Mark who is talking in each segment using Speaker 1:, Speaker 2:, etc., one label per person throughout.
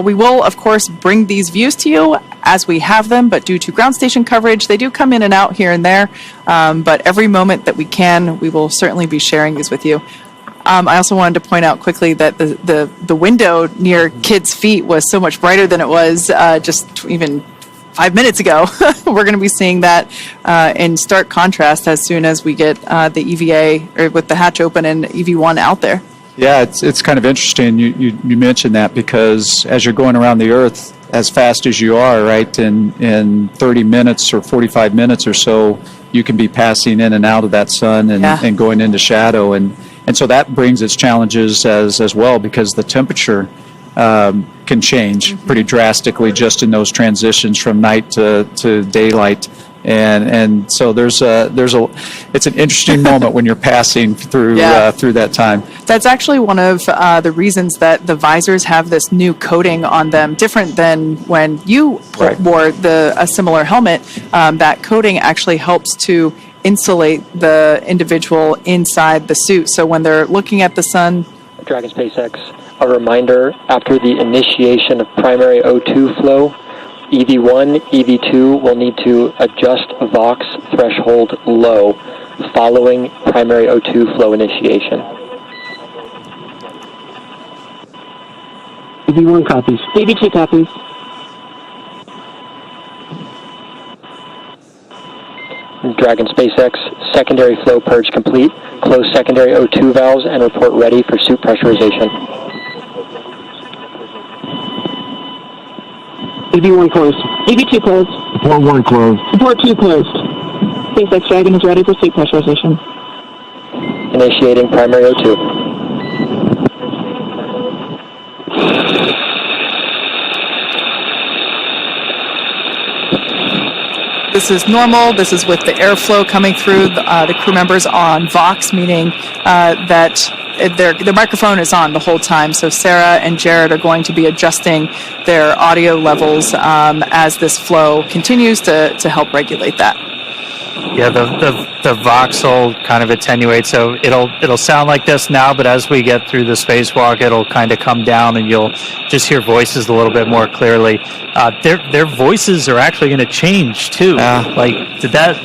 Speaker 1: We will, of course, bring these views to you as we have them, but due to ground station coverage, they do come in and out here and there. But every moment that we can, we will certainly be sharing these with you. I also wanted to point out quickly that the window near kids' feet was so much brighter than it was just even 5 minutes ago. We're going to be seeing that in stark contrast as soon as we get the EVA, or with the hatch open and EV1 out there.
Speaker 2: Yeah, it's kind of interesting you mentioned that, because as you're going around the Earth as fast as you are, right, in 30 minutes or 45 minutes or so, you can be passing in and out of that sun and going into shadow. And so that brings its challenges as well, because the temperature can change pretty drastically just in those transitions from night to daylight. And so it's an interesting moment when you're passing through that time.
Speaker 1: That's actually one of the reasons that the visors have this new coating on them, different than when you wore a similar helmet. That coating actually helps to insulate the individual inside the suit. So when they're looking at the sun.
Speaker 3: Dragon SpaceX, a reminder, after the initiation of primary O2 flow, EV1, EV2 will need to adjust Vox threshold low following primary O2 flow initiation.
Speaker 4: EV1 copies. EV2 copies.
Speaker 3: Dragon SpaceX, secondary flow purge complete. Close secondary O2 valves and report ready for suit pressurization.
Speaker 4: EV1 closed. EV2 closed.
Speaker 5: Support 1 closed.
Speaker 4: Support 2 closed. SpaceX Dragon is ready for suit pressurization.
Speaker 3: Initiating primary O2.
Speaker 1: This is normal. This is with the airflow coming through the crew members on Vox, meaning that their microphone is on the whole time. So Sarah and Jared are going to be adjusting their audio levels as this flow continues to help regulate that.
Speaker 6: Yeah, the Vox will kind of attenuate, so it'll sound like this now, but as we get through the spacewalk, it'll kind of come down, and you'll just hear voices a little bit more clearly. Their voices are actually going to change too. Like, did that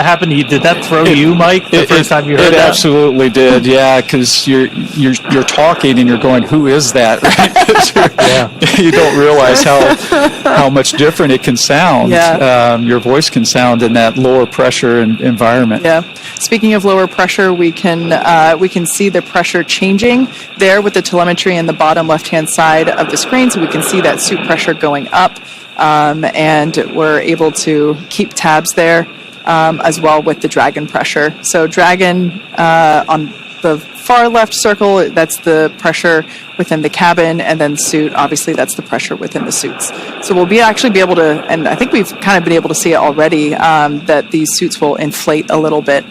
Speaker 6: happen to you? Did that throw you, Mike, the first time you heard that?
Speaker 2: It absolutely did. Yeah, because you're talking and you're going, who is that? Right? You don't realize how much different it can sound.
Speaker 1: Yeah.
Speaker 2: Your voice can sound in that lower pressure environment.
Speaker 1: Yeah. Speaking of lower pressure, we can see the pressure changing there with the telemetry in the bottom left-hand side of the screen. So we can see that suit pressure going up, and we're able to keep tabs there as well with the Dragon pressure. So Dragon on the far left circle, that's the pressure within the cabin, and then suit, obviously that's the pressure within the suits. So we'll actually be able to, and I think we've kind of been able to see it already, that these suits will inflate a little bit,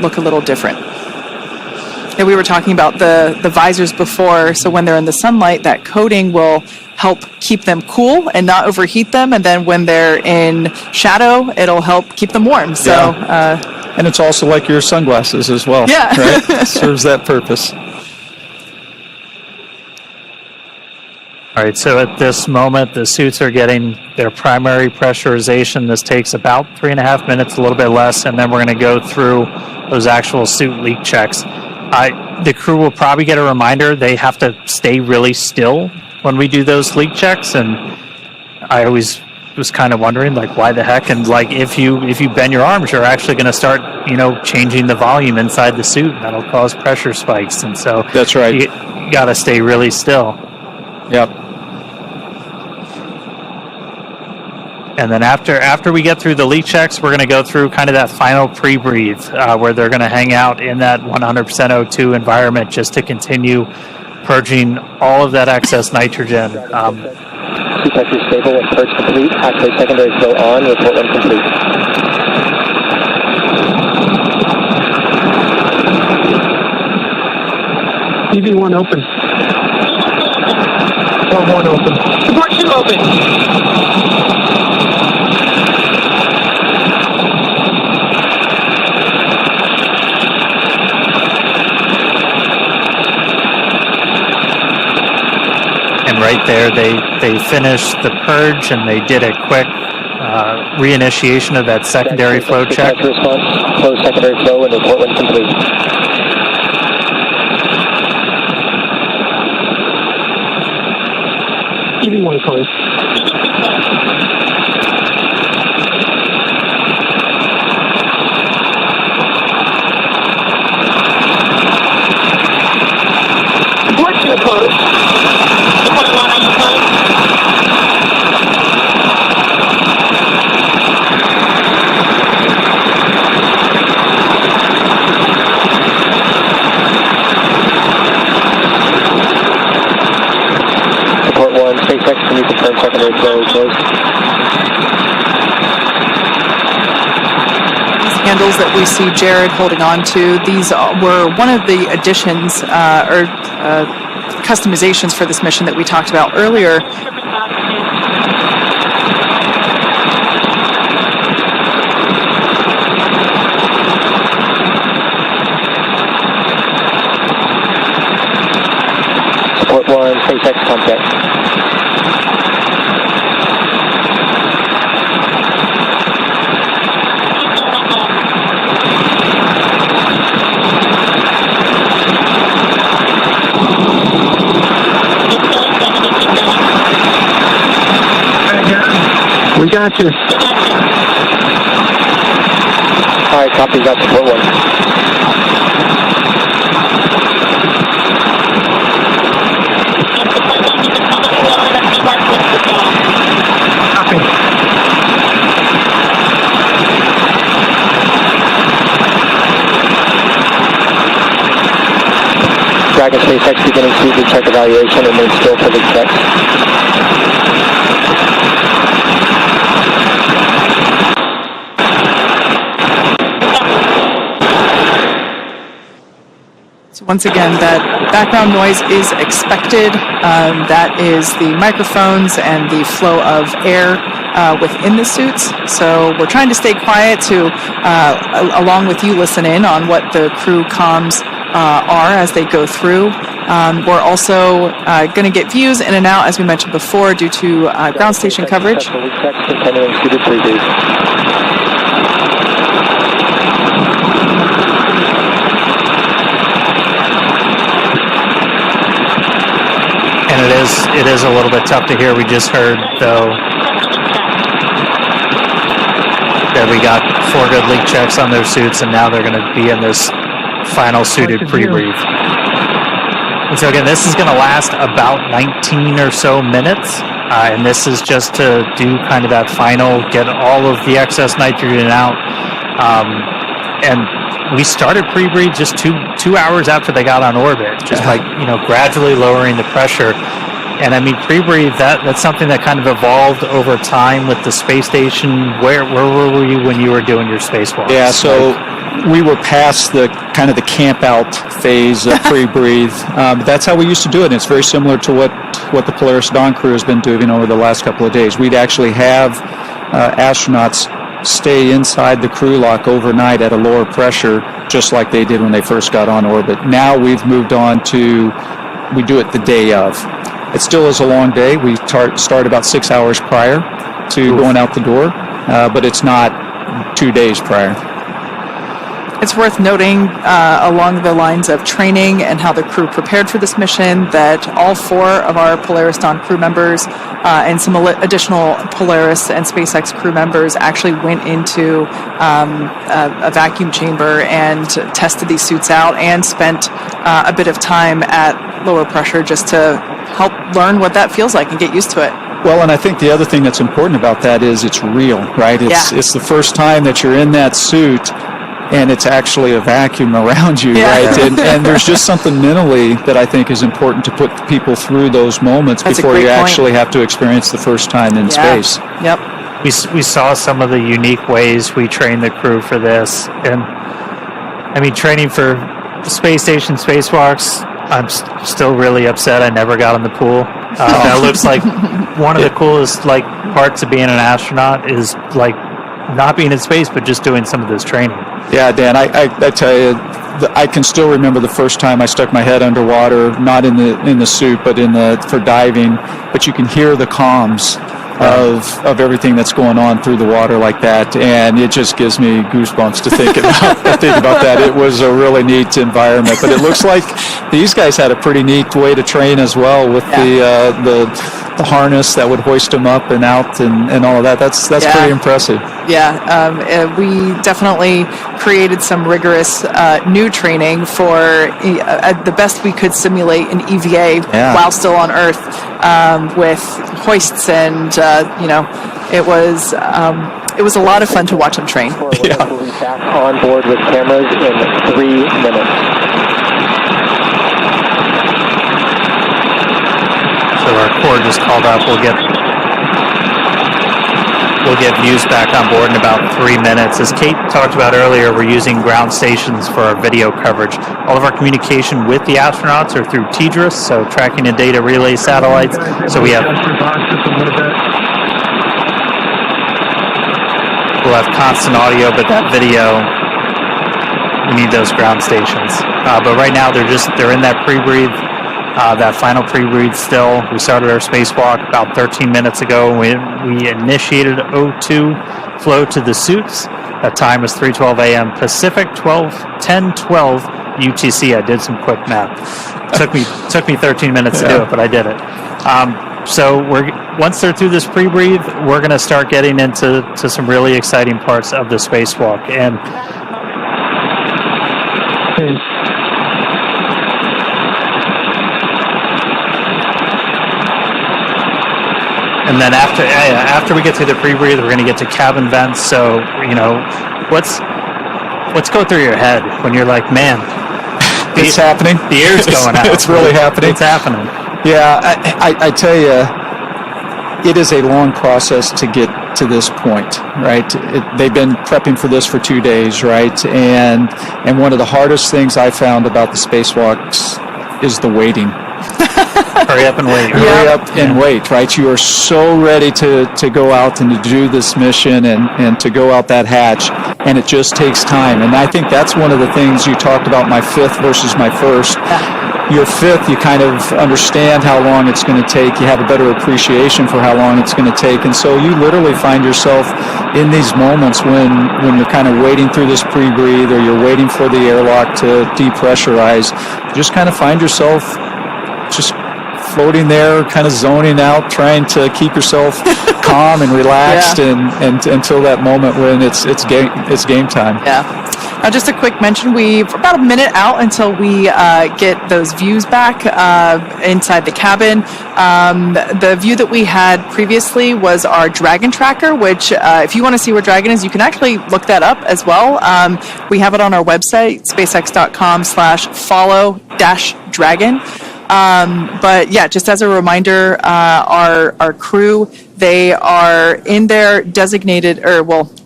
Speaker 1: look a little different. And we were talking about the visors before, so when they're in the sunlight, that coating will help keep them cool and not overheat them, and then when they're in shadow, it'll help keep them warm. So,
Speaker 2: and it's also like your sunglasses as well.
Speaker 1: Yeah.
Speaker 2: Right? Serves that purpose.
Speaker 6: All right, so at this moment, the suits are getting their primary pressurization. This takes about 3.5 minutes, a little bit less, and then we're going to go through those actual suit leak checks. The crew will probably get a reminder they have to stay really still when we do those leak checks, and I always was kind of wondering, like, why the heck? And like, if you bend your arms, you're actually going to start, changing the volume inside the suit. That'll cause pressure spikes, and so
Speaker 2: that's right.
Speaker 6: You got to stay really still.
Speaker 2: Yep.
Speaker 6: And then after we get through the leak checks, we're going to go through kind of that final pre-breathe where they're going to hang out in that 100% O2 environment just to continue purging all of that excess nitrogen.
Speaker 3: Suit pressure stable and purge complete. Activate secondary flow on. Report when complete.
Speaker 4: EV1 open. Support 1 open. Support 2 open.
Speaker 6: right there. They finished the purge and they did a quick reinitiation of that secondary flow check.
Speaker 3: Response, close secondary flow and report when complete.
Speaker 4: EV1 close. What's your close?
Speaker 3: SpaceX, can you confirm secondary flow closed?
Speaker 1: These handles that we see Jared holding on to, these were one of the additions or customizations for this mission that we talked about earlier.
Speaker 3: Support 1, SpaceX contact.
Speaker 4: We got you.
Speaker 3: All right, copy. Got support 1.
Speaker 4: Copy.
Speaker 3: Dragon SpaceX beginning speed check evaluation and then still for the checks.
Speaker 1: Once again, that background noise is expected. That is the microphones and the flow of air within the suits. So we're trying to stay quiet to, along with you, listen in on what the crew comms are as they go through. We're also going to get views in and out, as we mentioned before, due to ground station coverage.
Speaker 3: Continuing suited 3 days.
Speaker 6: And it is a little bit tough to hear. We just heard, though, that we got 4 good leak checks on their suits, and now they're going to be in this final suited pre-brief. And so again, this is going to last about 19 or so minutes, and this is just to do kind of that final, get all of the excess nitrogen out. And we started pre-breathe just two hours after they got on orbit, just like, gradually lowering the pressure. And I mean, pre-breathe, that's something that kind of evolved over time with the space station. Where were you when you were doing your spacewalk?
Speaker 2: Yeah, so we were past the kind of the camp out phase of pre-breathe. That's how we used to do it. And it's very similar to what the Polaris Dawn crew has been doing over the last couple of days. We'd actually have astronauts stay inside the crew lock overnight at a lower pressure, just like they did when they first got on orbit. Now we've moved on to, we do it the day of. It still is a long day. We start about 6 hours prior to going out the door, but it's not 2 days prior.
Speaker 1: It's worth noting along the lines of training and how the crew prepared for this mission that all 4 of our Polaris Dawn crew members and some additional Polaris and SpaceX crew members actually went into a vacuum chamber and tested these suits out and spent a bit of time at lower pressure just to help learn what that feels like and get used to it.
Speaker 2: Well, and I think the other thing that's important about that is it's real, right? It's the first time that you're in that suit and it's actually a vacuum around you, right? And there's just something mentally that I think is important to put people through those moments before you actually have to experience the first time in space.
Speaker 1: Yep.
Speaker 6: We saw some of the unique ways we trained the crew for this. And, I mean, training for the space station spacewalks, I'm still really upset I never got in the pool. That looks like one of the coolest parts of being an astronaut is not being in space, but just doing some of this training.
Speaker 2: Yeah, Dan, I tell you, I can still remember the first time I stuck my head underwater, not in the suit, but for diving. But you can hear the comms of everything that's going on through the water like that, and it just gives me goosebumps to think about that. It was a really neat environment, but it looks like these guys had a pretty neat way to train as well with the harness that would hoist them up and out and all of that. That's pretty impressive.
Speaker 1: Yeah, we definitely created some rigorous new training for the best we could simulate an EVA while still on Earth with hoists and it was a lot of fun to watch them train.
Speaker 3: We'll be back on board with cameras in 3 minutes.
Speaker 6: So our core just called up. We'll get views back on board in about 3 minutes. As Kate talked about earlier, we're using ground stations for our video coverage. All of our communication with the astronauts are through TDRS, so tracking and data relay satellites. So we'll have constant audio, but that video, we need those ground stations. But right now they're in that pre-breathe. That final pre-breathe still. We started our spacewalk about 13 minutes ago. We initiated O2 flow to the suits. That time was 3:12 a.m. Pacific, 10:12 UTC. I did some quick math. Took me 13 minutes to do it, but I did it. So once they're through this pre-breathe, we're going to start getting into some really exciting parts of the spacewalk. And then after we get through the pre-breathe, we're going to get to cabin vents. So, what's going through your head when you're like, man,
Speaker 2: it's happening.
Speaker 6: The air's going out.
Speaker 2: It's really happening.
Speaker 6: It's happening.
Speaker 2: Yeah, I tell you, it is a long process to get to this point, right? They've been prepping for this for 2 days, right? And one of the hardest things I found about the spacewalks is the waiting.
Speaker 6: Hurry up and wait.
Speaker 2: Hurry up and wait, right? You are so ready to go out and to do this mission and to go out that hatch, and it just takes time. And I think that's one of the things you talked about, my fifth versus my first. Your fifth, you kind of understand how long it's going to take. You have a better appreciation for how long it's going to take. And so you literally find yourself in these moments when you're kind of waiting through this pre-breathe or you're waiting for the airlock to depressurize. You just kind of find yourself just floating there, kind of zoning out, trying to keep yourself calm and relaxed and until that moment when it's game time.
Speaker 1: Yeah. Just a quick mention, we're about a minute out until we get those views back inside the cabin. The view that we had previously was our Dragon tracker, which if you want to see where Dragon is, you can actually look that up as well. We have it on our website, spacex.com/follow-dragon. But yeah, just as a reminder, our crew, they are in their designated,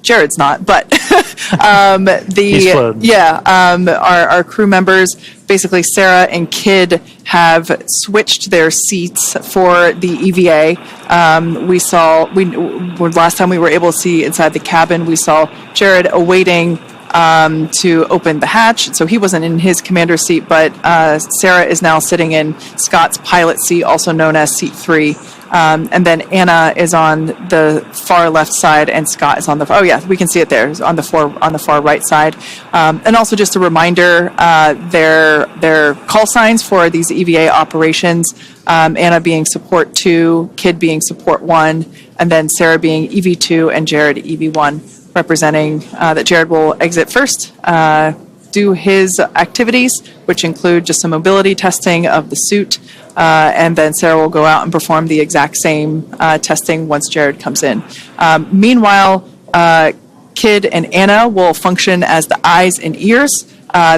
Speaker 1: Jared's not, but our crew members, basically Sarah and Kid, have switched their seats for the EVA. Last time we were able to see inside the cabin, we saw Jared awaiting to open the hatch, so he wasn't in his commander seat, but Sarah is now sitting in Scott's pilot seat, also known as seat 3, and then Anna is on the far left side, and Scott is on the we can see it there, on the far right side. And also just a reminder, their call signs for these EVA operations, Anna being support 2, Kid being support 1, and then Sarah being EV2 and Jared EV1. Representing that Jared will exit first, do his activities, which include just some mobility testing of the suit, and then Sarah will go out and perform the exact same testing once Jared comes in. Meanwhile, Kid and Anna will function as the eyes and ears.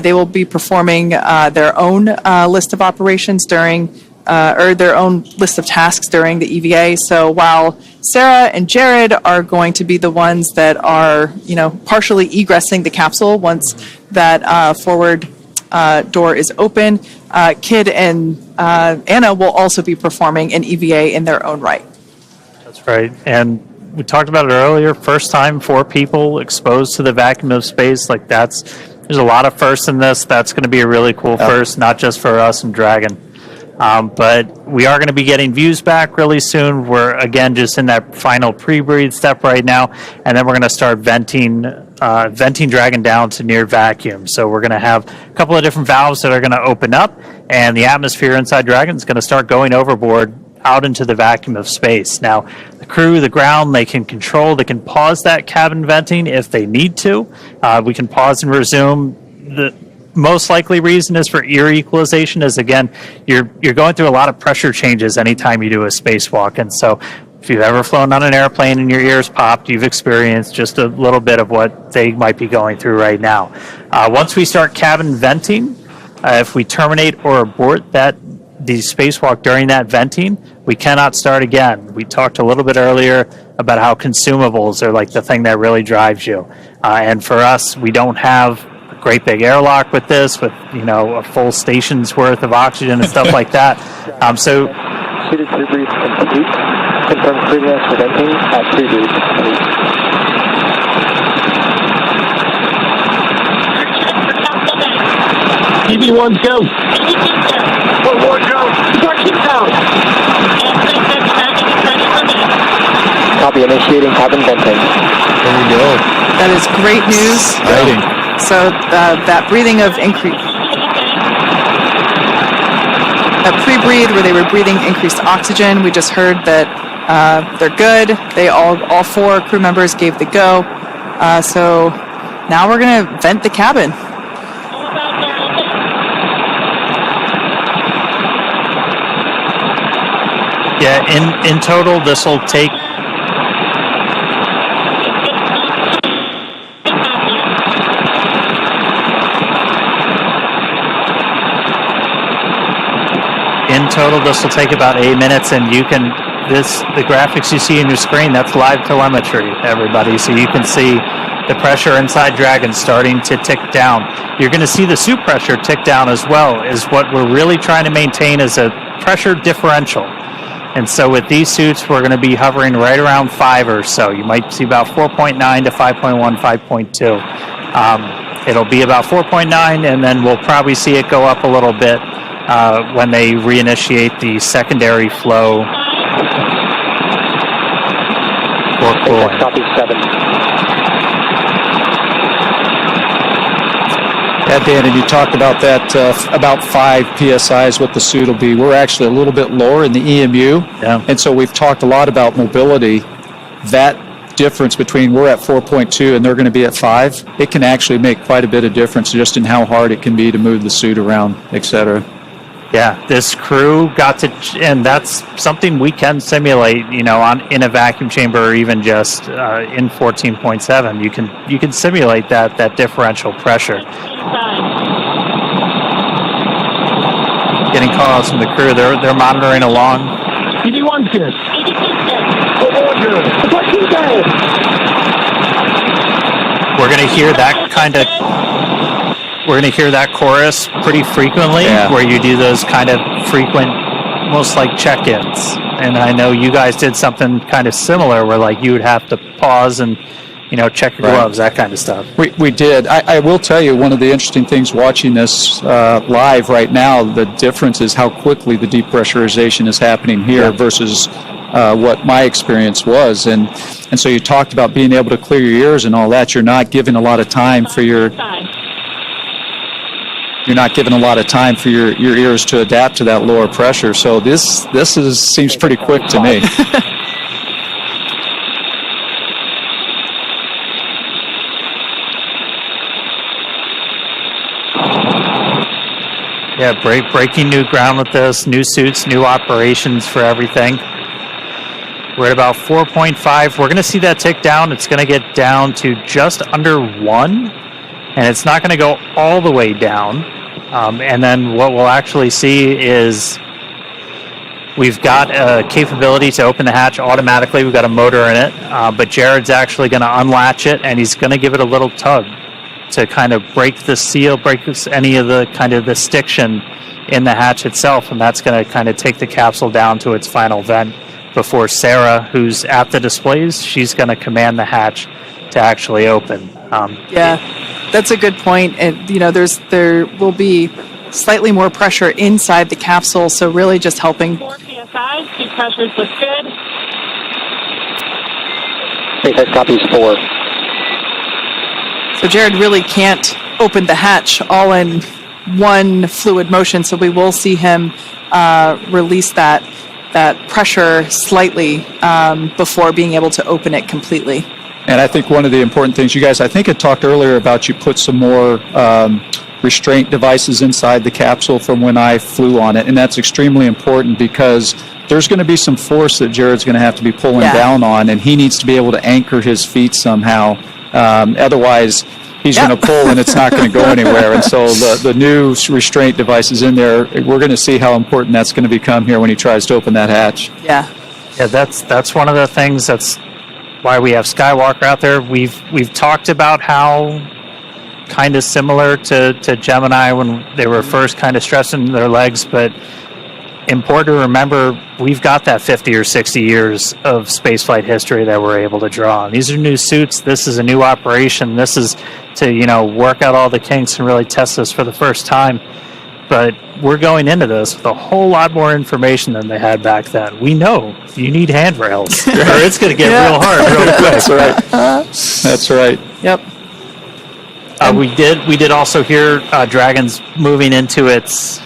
Speaker 1: They will be performing their own list of operations during or their own list of tasks during the EVA. So while Sarah and Jared are going to be the ones that are, partially egressing the capsule once that forward door is open, Kid and Anna will also be performing an EVA in their own right.
Speaker 6: That's right. And we talked about it earlier, first time 4 people exposed to the vacuum of space, that's There's a lot of firsts in this. That's going to be a really cool first, not just for us and Dragon. But we are going to be getting views back really soon. We're, again, just in that final pre-breathe step right now, and then we're going to start venting Dragon down to near vacuum. So we're going to have a couple of different valves that are going to open up, and the atmosphere inside Dragon is going to start going overboard out into the vacuum of space. Now, the crew, the ground, they can pause that cabin venting if they need to. We can pause and resume. The most likely reason is for ear equalization, is, again, you're going through a lot of pressure changes anytime you do a spacewalk. And so if you've ever flown on an airplane and your ears popped, you've experienced just a little bit of what they might be going through right now. Once we start cabin venting, if we terminate or abort the spacewalk during that venting, we cannot start again. We talked a little bit earlier about how consumables are like the thing that really drives you. And for us, we don't have a great big airlock with this, with, a full station's worth of oxygen and stuff like that. So
Speaker 3: Seated pre-breathe complete. Confirm clearance for venting at pre-breathe, please.
Speaker 5: EV1 go. One go. Start down.
Speaker 3: Copy, initiating cabin venting.
Speaker 2: There we go.
Speaker 1: That is great news.
Speaker 2: Exciting.
Speaker 1: So that breathing of increase, that pre-breathe where they were breathing increased oxygen, we just heard that they're good. They all 4 crew members gave the go. So now we're going to vent the cabin.
Speaker 6: Yeah, in total, this will take... In total, this will take about 8 minutes, and the graphics you see on your screen, that's live telemetry, everybody. So you can see the pressure inside Dragon starting to tick down. You're going to see the suit pressure tick down as well, is what we're really trying to maintain is a pressure differential. And so with these suits, we're going to be hovering right around 5 or so. You might see about 4.9 to 5.1, 5.2. It'll be about 4.9, and then we'll probably see it go up a little bit when they reinitiate the secondary flow for cooling.
Speaker 3: Copy 7.
Speaker 2: Yeah, Dan, and you talked about that, about 5 PSI is what the suit will be. We're actually a little bit lower in the EMU, and so we've talked a lot about mobility. That difference between we're at 4.2 and they're going to be at 5, it can actually make quite a bit of difference just in how hard it can be to move the suit around, etc.
Speaker 6: Yeah, this crew got to, and that's something we can simulate, in a vacuum chamber or even just in 14.7. You can simulate that differential pressure. Getting calls from the crew. They're monitoring along.
Speaker 5: EV1 good.
Speaker 6: We're going to hear that chorus pretty frequently, where you do those kind of frequent, almost like check-ins. And I know you guys did something kind of similar, where you would have to pause and check your gloves, that kind of stuff.
Speaker 2: We did. I will tell you, one of the interesting things watching this live right now, the difference is how quickly the depressurization is happening here versus what my experience was. And so you talked about being able to clear your ears and all that. You're not giving a lot of time for your ears to adapt to that lower pressure. So this seems pretty quick to me.
Speaker 6: Yeah, breaking new ground with this, new suits, new operations for everything. We're at about 4.5. We're going to see that tick down. It's going to get down to just under 1, and it's not going to go all the way down. And then what we'll actually see is we've got a capability to open the hatch automatically. We've got a motor in it, but Jared's actually going to unlatch it, and he's going to give it a little tug to kind of break the seal, any of the kind of the stiction in the hatch itself, and that's going to kind of take the capsule down to its final vent before Sarah, who's at the displays, she's going to command the hatch to actually open.
Speaker 1: that's a good point. And there will be slightly more pressure inside the capsule, so really just helping.
Speaker 4: 4 psi, seat pressures look good.
Speaker 3: SpaceX copies 4.
Speaker 1: So Jared really can't open the hatch all in one fluid motion, so we will see him release that pressure slightly before being able to open it completely.
Speaker 2: And I think one of the important things, you guys, I think it talked earlier about you put some more restraint devices inside the capsule from when I flew on it, and that's extremely important because there's going to be some force that Jared's going to have to be pulling down on, and he needs to be able to anchor his feet somehow. Otherwise, he's going to pull and it's not going to go anywhere. And so the new restraint devices in there, we're going to see how important that's going to become here when he tries to open that hatch.
Speaker 1: Yeah,
Speaker 6: that's one of the things. That's why we have Skywalker out there. We've talked about how kind of similar to Gemini when they were first kind of stressing their legs, but important to remember, we've got that 50 or 60 years of spaceflight history that we're able to draw on. These are new suits. This is a new operation. This is to, work out all the kinks and really test this for the first time. But we're going into this with a whole lot more information than they had back then. We know you need handrails, or it's going to get real hard real quick.
Speaker 2: That's right. That's right.
Speaker 1: Yep.
Speaker 6: We did also hear Dragon's moving into its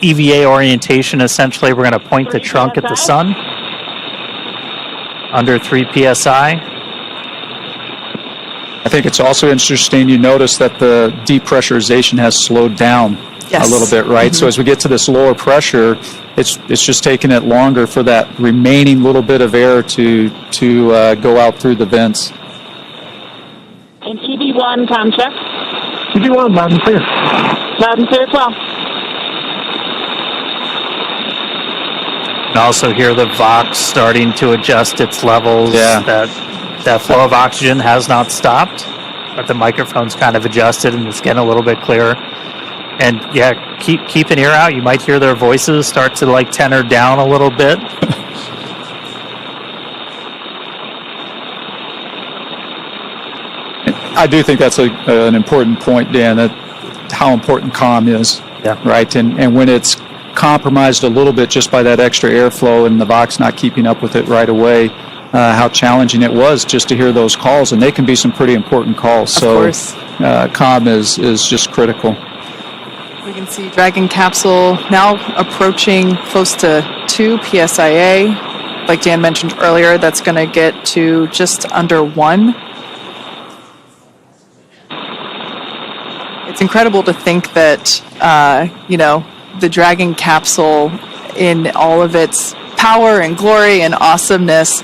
Speaker 6: EVA orientation. Essentially, we're going to point the trunk at the sun under 3 psi.
Speaker 2: I think it's also interesting you notice that the depressurization has slowed down a little bit, right? Mm-hmm. So as we get to this lower pressure, it's just taking it longer for that remaining little bit of air to go out through the vents.
Speaker 4: And TB1, com check.
Speaker 5: TB1, loud and clear.
Speaker 4: Loud and clear as well.
Speaker 6: And also hear the Vox starting to adjust its levels.
Speaker 2: Yeah.
Speaker 6: That flow of oxygen has not stopped, but the microphone's kind of adjusted and it's getting a little bit clearer. And yeah, keep an ear out. You might hear their voices start to tenor down a little bit.
Speaker 2: I do think that's an important point, Dan, that how important comm is, right? And when it's compromised a little bit just by that extra airflow and the Vox not keeping up with it right away, how challenging it was just to hear those calls, and they can be some pretty important calls.
Speaker 1: Of course.
Speaker 2: Comm is just critical.
Speaker 1: We can see Dragon capsule now approaching close to 2 psia. Like Dan mentioned earlier, that's going to get to just under 1. It's incredible to think that, the Dragon capsule in all of its power and glory and awesomeness,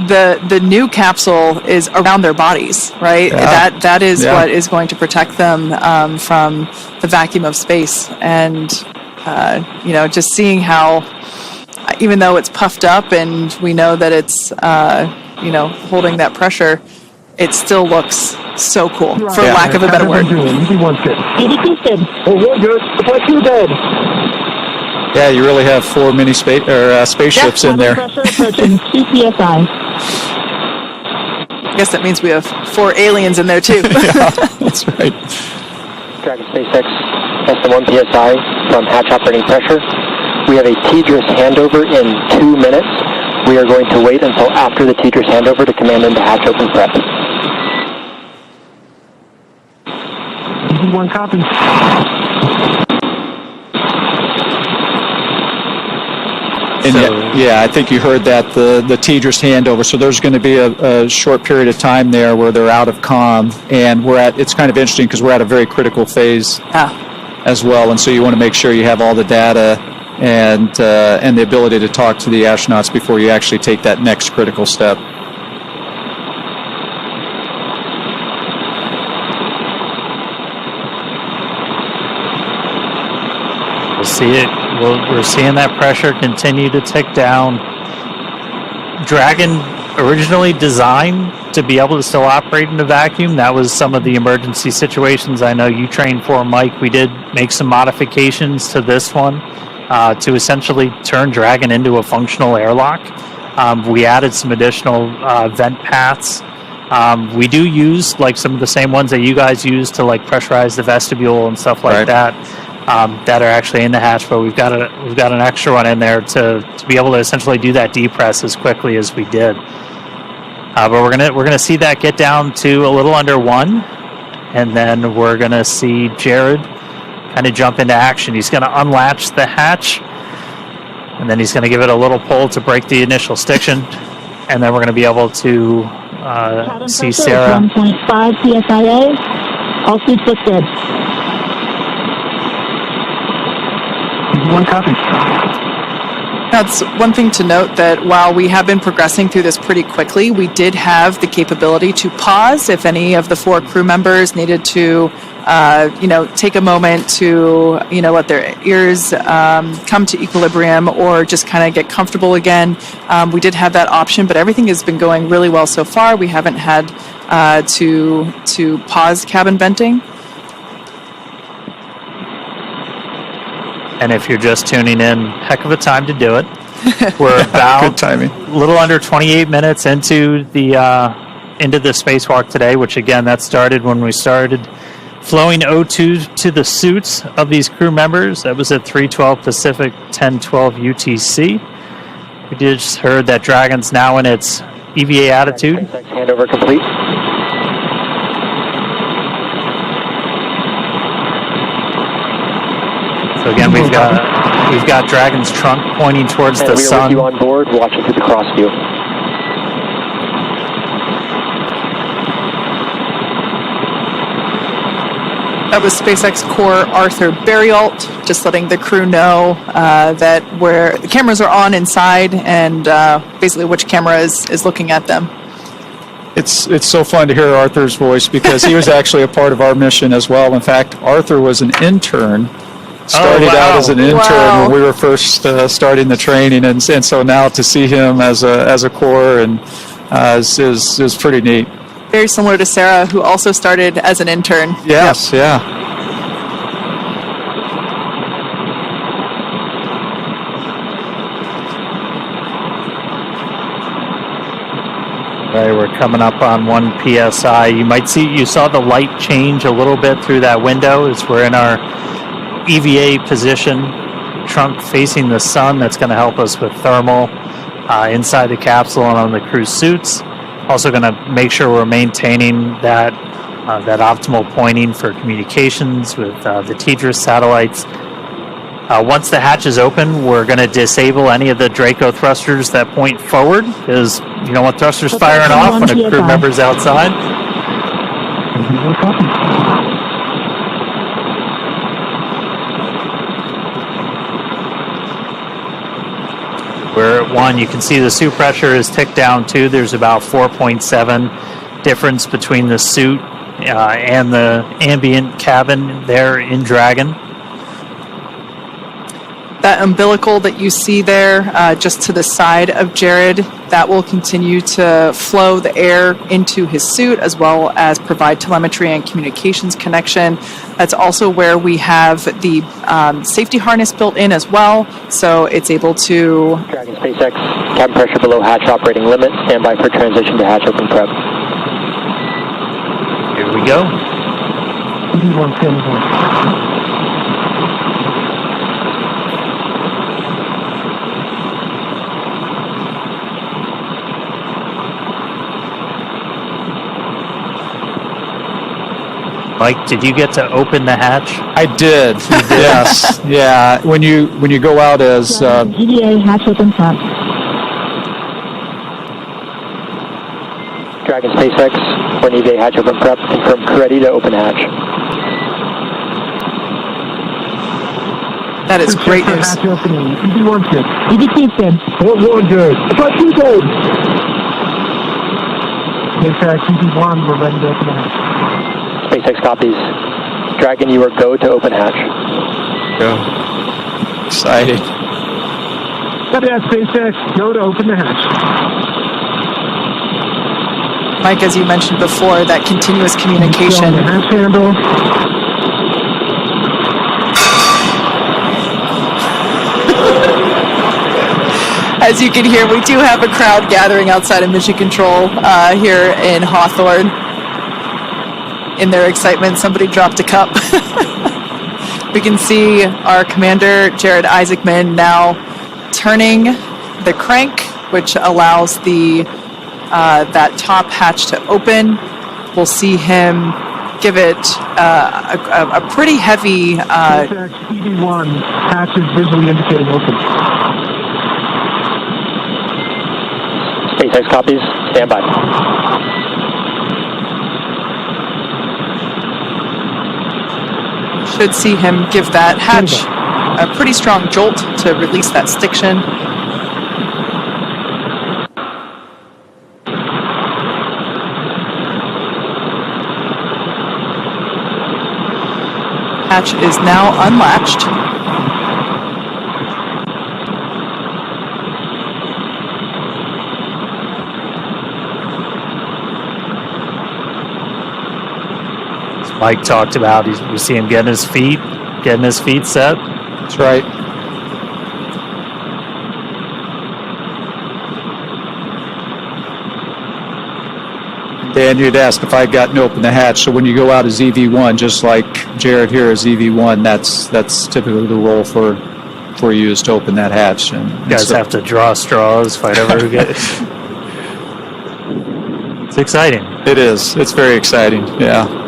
Speaker 1: the new capsule is around their bodies, right? Yeah. That is what is going to protect them from the vacuum of space. And, just seeing how, even though it's puffed up and we know that it's, holding that pressure, it still looks so cool, for lack of a better word.
Speaker 5: 81's good.
Speaker 4: 82's good.
Speaker 5: Oh, we're good. Supply 2 dead.
Speaker 2: Yeah, you really have 4 mini spaceships in there.
Speaker 4: Pressure approaching 2 psi.
Speaker 1: I guess that means we have 4 aliens in there too.
Speaker 2: Yeah, that's right.
Speaker 3: Dragon SpaceX, less than 1 psi from hatch operating pressure. We have a TDRS handover in 2 minutes. We are going to wait until after the TDRS handover to command into hatch open prep.
Speaker 5: TB1 copy.
Speaker 2: And I think you heard that, the TDRS handover. So there's going to be a short period of time there where they're out of comm, and it's kind of interesting because we're at a very critical phase as well. And so you want to make sure you have all the data and the ability to talk to the astronauts before you actually take that next critical step.
Speaker 6: We'll see it. We're seeing that pressure continue to tick down. Dragon originally designed to be able to still operate in a vacuum. That was some of the emergency situations I know you trained for, Mike. We did make some modifications to this one to essentially turn Dragon into a functional airlock. We added some additional vent paths We do use like some of the same ones that you guys use to like pressurize the vestibule and stuff like that. That are actually in the hatch, but we've got an extra one in there to be able to essentially do that depress as quickly as we did. But we're gonna see that get down to a little under 1, and then we're gonna see Jared kind of jump into action. He's gonna unlatch the hatch, and then he's gonna give it a little pull to break the initial stiction, and then we're gonna be able to see Sarah.
Speaker 4: 1.5 psia. All suits look good.
Speaker 5: One copy.
Speaker 1: That's one thing to note, that while we have been progressing through this pretty quickly, we did have the capability to pause if any of the 4 crew members needed to, take a moment to, let their ears come to equilibrium or just kind of get comfortable again. We did have that option, but everything has been going really well so far. We haven't had to pause cabin venting.
Speaker 6: And if you're just tuning in, heck of a time to do it. We're about
Speaker 2: good timing.
Speaker 6: A little under 28 minutes into the spacewalk today, which again, that started when we started flowing O2 to the suits of these crew members. That was at 3:12 Pacific, 10:12 UTC. We just heard that Dragon's now in its EVA attitude.
Speaker 3: Handover complete.
Speaker 6: So again, we've got Dragon's trunk pointing towards the sun.
Speaker 3: We are with you on board, watching through the cross view.
Speaker 1: That was SpaceX core Arthur Burialt, just letting the crew know that where the cameras are on inside, and basically which camera is looking at them.
Speaker 2: It's so fun to hear Arthur's voice, because he was actually a part of our mission as well. In fact, Arthur was an intern. Started out as an intern when we were first starting the training, and so now to see him as a core and is pretty neat.
Speaker 1: Very similar to Sarah, who also started as an intern.
Speaker 2: Yes,
Speaker 1: yep.
Speaker 2: Yeah.
Speaker 6: Right, we're coming up on 1 psi. You saw the light change a little bit through that window as we're in our EVA position, trunk facing the sun. That's going to help us with thermal inside the capsule and on the crew suits. Also going to make sure we're maintaining that optimal pointing for communications with the TDRS satellites. Once the hatch is open, we're going to disable any of the Draco thrusters that point forward, because you don't want thrusters firing off when a crew member's outside. We're at 1. You can see the suit pressure is ticked down too. There's about 4.7 difference between the suit and the ambient cabin there in Dragon.
Speaker 1: That umbilical that you see there just to the side of Jared, that will continue to flow the air into his suit, as well as provide telemetry and communications connection. That's also where we have the safety harness built in as well, so it's able to...
Speaker 3: Dragon SpaceX, cabin pressure below hatch operating limit. Stand by for transition to hatch open prep.
Speaker 6: Here we go. Mike, did you get to open the hatch?
Speaker 2: I did. Yes. Yeah. When you go out as
Speaker 4: EVA hatch open front.
Speaker 3: Dragon SpaceX, for an EVA hatch open prep. Confirm crew ready to open hatch.
Speaker 1: That is great news.
Speaker 5: Hatch opening. EV1 good.
Speaker 4: EV2 good.
Speaker 5: EV1 good. EV2 good. SpaceX, EV1, we're ready to open the hatch.
Speaker 3: SpaceX copies. Dragon, you are go to open hatch.
Speaker 2: Go. Exciting.
Speaker 5: Copy that, SpaceX. Go to open the hatch.
Speaker 1: Mike, as you mentioned before, that continuous communication.
Speaker 5: Hatch handle.
Speaker 1: As you can hear, we do have a crowd gathering outside of Mission Control here in Hawthorne. In their excitement, somebody dropped a cup. We can see our commander, Jared Isaacman, now turning the crank, which allows the that top hatch to open. We'll see him give it a pretty heavy...
Speaker 5: EV1, hatch is visually indicating open.
Speaker 3: SpaceX copies. Stand by.
Speaker 1: Should see him give that hatch a pretty strong jolt to release that stiction. Hatch is now unlatched.
Speaker 6: Mike talked about, you see him getting his feet set.
Speaker 2: That's right. Dan, you'd asked if I'd gotten open the hatch. So when you go out as EV1, just like Jared here as EV1, that's typically the role for you is to open that hatch. And
Speaker 6: you guys have to draw straws, fight over who gets. It's exciting.
Speaker 2: It is. It's very exciting. Yeah.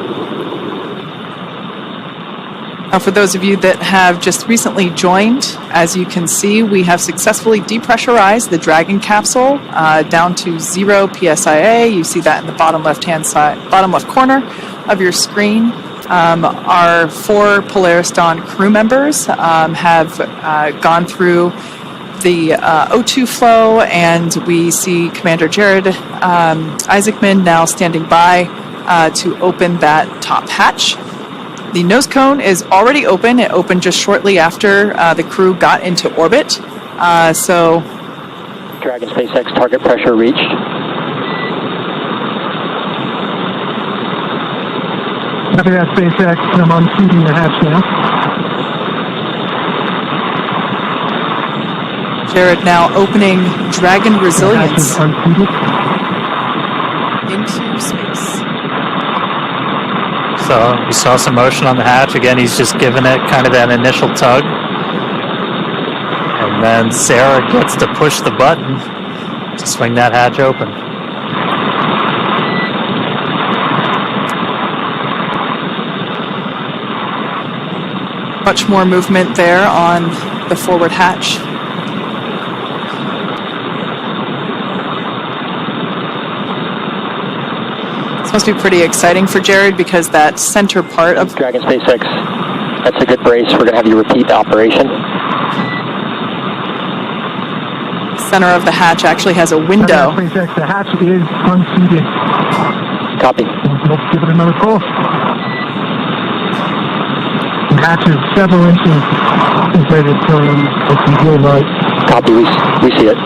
Speaker 1: Now, for those of you that have just recently joined, as you can see, we have successfully depressurized the Dragon capsule down to 0 PSIA. You see that in the bottom left corner of your screen. Our 4 Polaris Dawn crew members have gone through the O2 flow, and we see Commander Jared Isaacman now standing by to open that top hatch. The nose cone is already open. It opened just shortly after the crew got into orbit. So,
Speaker 3: Dragon SpaceX target pressure reached.
Speaker 5: Copy that, SpaceX. I'm unseating the hatch now.
Speaker 1: Jared now opening Dragon Resilience into space.
Speaker 6: So we saw some motion on the hatch. Again, he's just giving it kind of that initial tug. And then Sarah gets to push the button to swing that hatch open.
Speaker 1: Much more movement there on the forward hatch. Must be pretty exciting for Jared because that center part of
Speaker 3: Dragon SpaceX, that's a good brace. We're going to have you repeat the operation.
Speaker 1: Center of the hatch actually has a window.
Speaker 5: SpaceX, the hatch is unseated.
Speaker 3: Copy.
Speaker 5: Let's give it another pull. The hatch is several inches inside its blue light.
Speaker 3: Copy. We see it.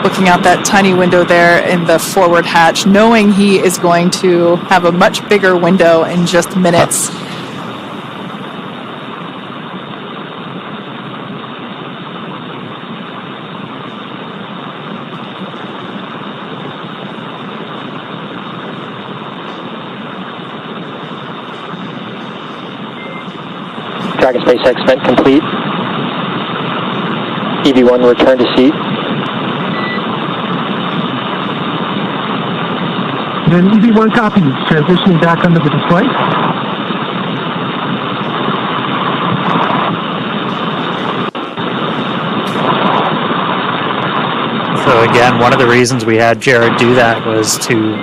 Speaker 1: Looking out that tiny window there in the forward hatch, knowing he is going to have a much bigger window in just minutes.
Speaker 3: Dragon SpaceX vent complete. EV1 return to seat.
Speaker 5: Then EV1 copies, transitioning back under the display.
Speaker 6: So again, one of the reasons we had Jared do that was to...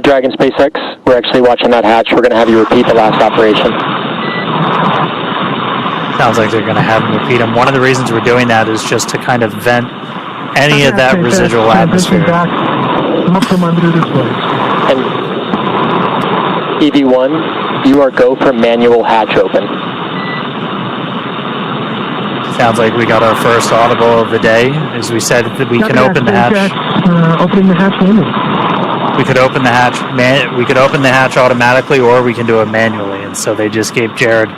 Speaker 3: Dragon SpaceX, we're actually watching that hatch. We're going to have you repeat the last operation.
Speaker 6: Sounds like they're going to have him repeat them. One of the reasons we're doing that is just to kind of vent any of that residual atmosphere.
Speaker 5: Up from under the display.
Speaker 3: And EV1, you are go for manual hatch open.
Speaker 6: Sounds like we got our first audible of the day. As we said, that we can open the hatch.
Speaker 5: opening the hatch manually.
Speaker 6: We could open the hatch. We could open the hatch automatically, or we can do it manually. And so they just gave Jared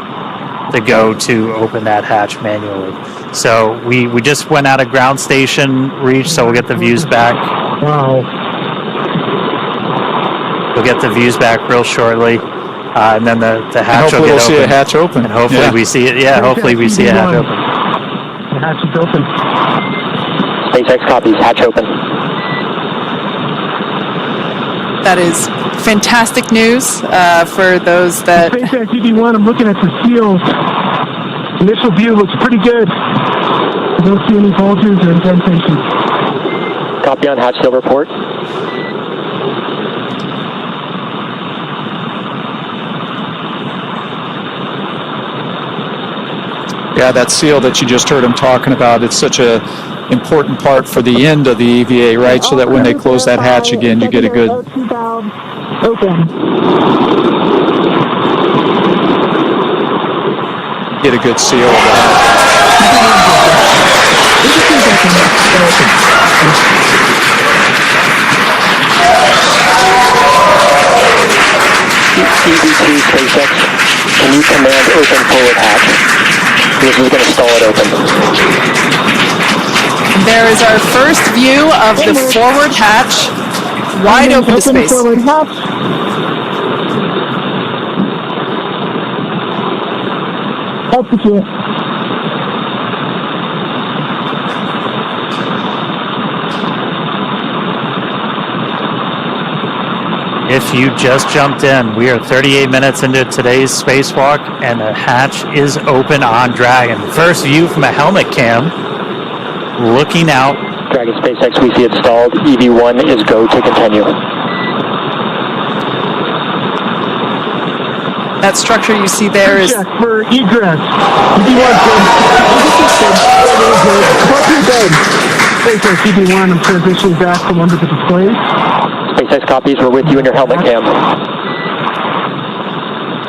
Speaker 6: the go to open that hatch manually. So we just went out of ground station reach, so we'll get the views back.
Speaker 5: Wow.
Speaker 6: We'll get the views back real shortly, and then the hatch will get
Speaker 2: we'll
Speaker 6: open.
Speaker 2: see a hatch open.
Speaker 6: And hopefully we see it. Yeah, hopefully we see a hatch open.
Speaker 5: The hatch is open.
Speaker 3: SpaceX copies, hatch open.
Speaker 1: That is fantastic news for those that...
Speaker 5: SpaceX EV1, I'm looking at the seals. Initial view looks pretty good. I don't see any bulges or indentations.
Speaker 3: Copy on hatch seal report.
Speaker 2: Yeah, that seal that you just heard him talking about, it's such a important part for the end of the EVA, right? So that when they close that hatch again, you get a good...
Speaker 5: Open.
Speaker 2: Get a good seal of that.
Speaker 3: EV2 SpaceX, can you command open forward hatch? This is going to stall it open.
Speaker 1: There is our first view of the forward hatch, wide open to space.
Speaker 5: Forward hatch. Execute.
Speaker 6: If you just jumped in, we are 38 minutes into today's spacewalk, and the hatch is open on Dragon. First view from a helmet cam, looking out.
Speaker 3: Dragon SpaceX, we see it stalled. EV1 is go to continue.
Speaker 1: That structure you see there is...
Speaker 5: Check for egress. SpaceX EV1, I'm transitioning back from under the displays.
Speaker 3: SpaceX copies, we're with you in your helmet cam.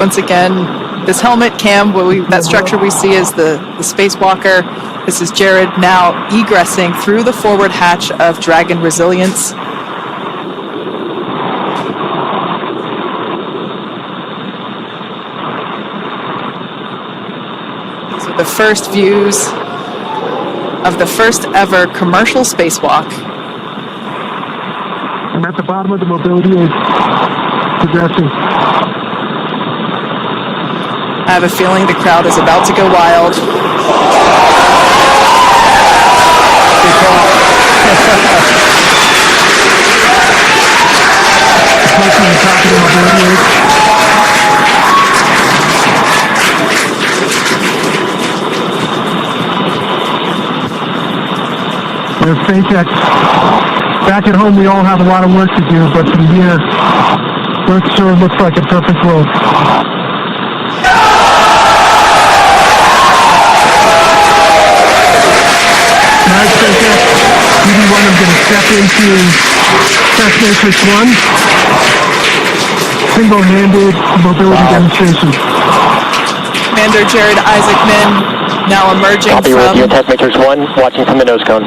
Speaker 1: Once again, this helmet cam, that structure we see is the spacewalker. This is Jared now egressing through the forward hatch of Dragon Resilience. These are the first views of the first ever commercial spacewalk.
Speaker 5: I'm at the bottom of the mobility is progressing.
Speaker 1: I have a feeling the crowd is about to go wild.
Speaker 5: Approaching the top of the mobility is. There's SpaceX. Back at home, we all have a lot of work to do, but from here, Earth sure looks like a perfect world. Nice, SpaceX. EV1, I'm going to step into Test Matrix 1. Single-handed mobility demonstration.
Speaker 1: Commander Jared Isaacman now emerging
Speaker 3: Copy,
Speaker 1: from...
Speaker 3: with you in Test Matrix 1, watching from the nose cone.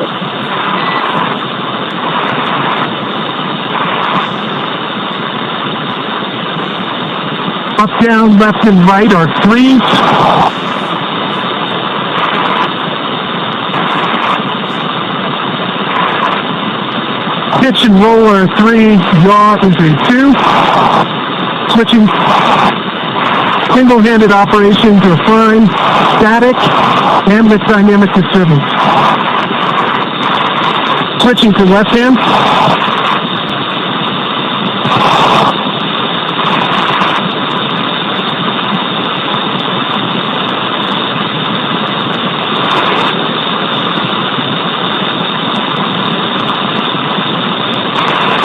Speaker 5: Up, down, left, and right are threes. Pitch and roll are 3. Yaw is a 2. Switching. Single-handed operations are fine. Static and with dynamic disturbance. Switching to left hand.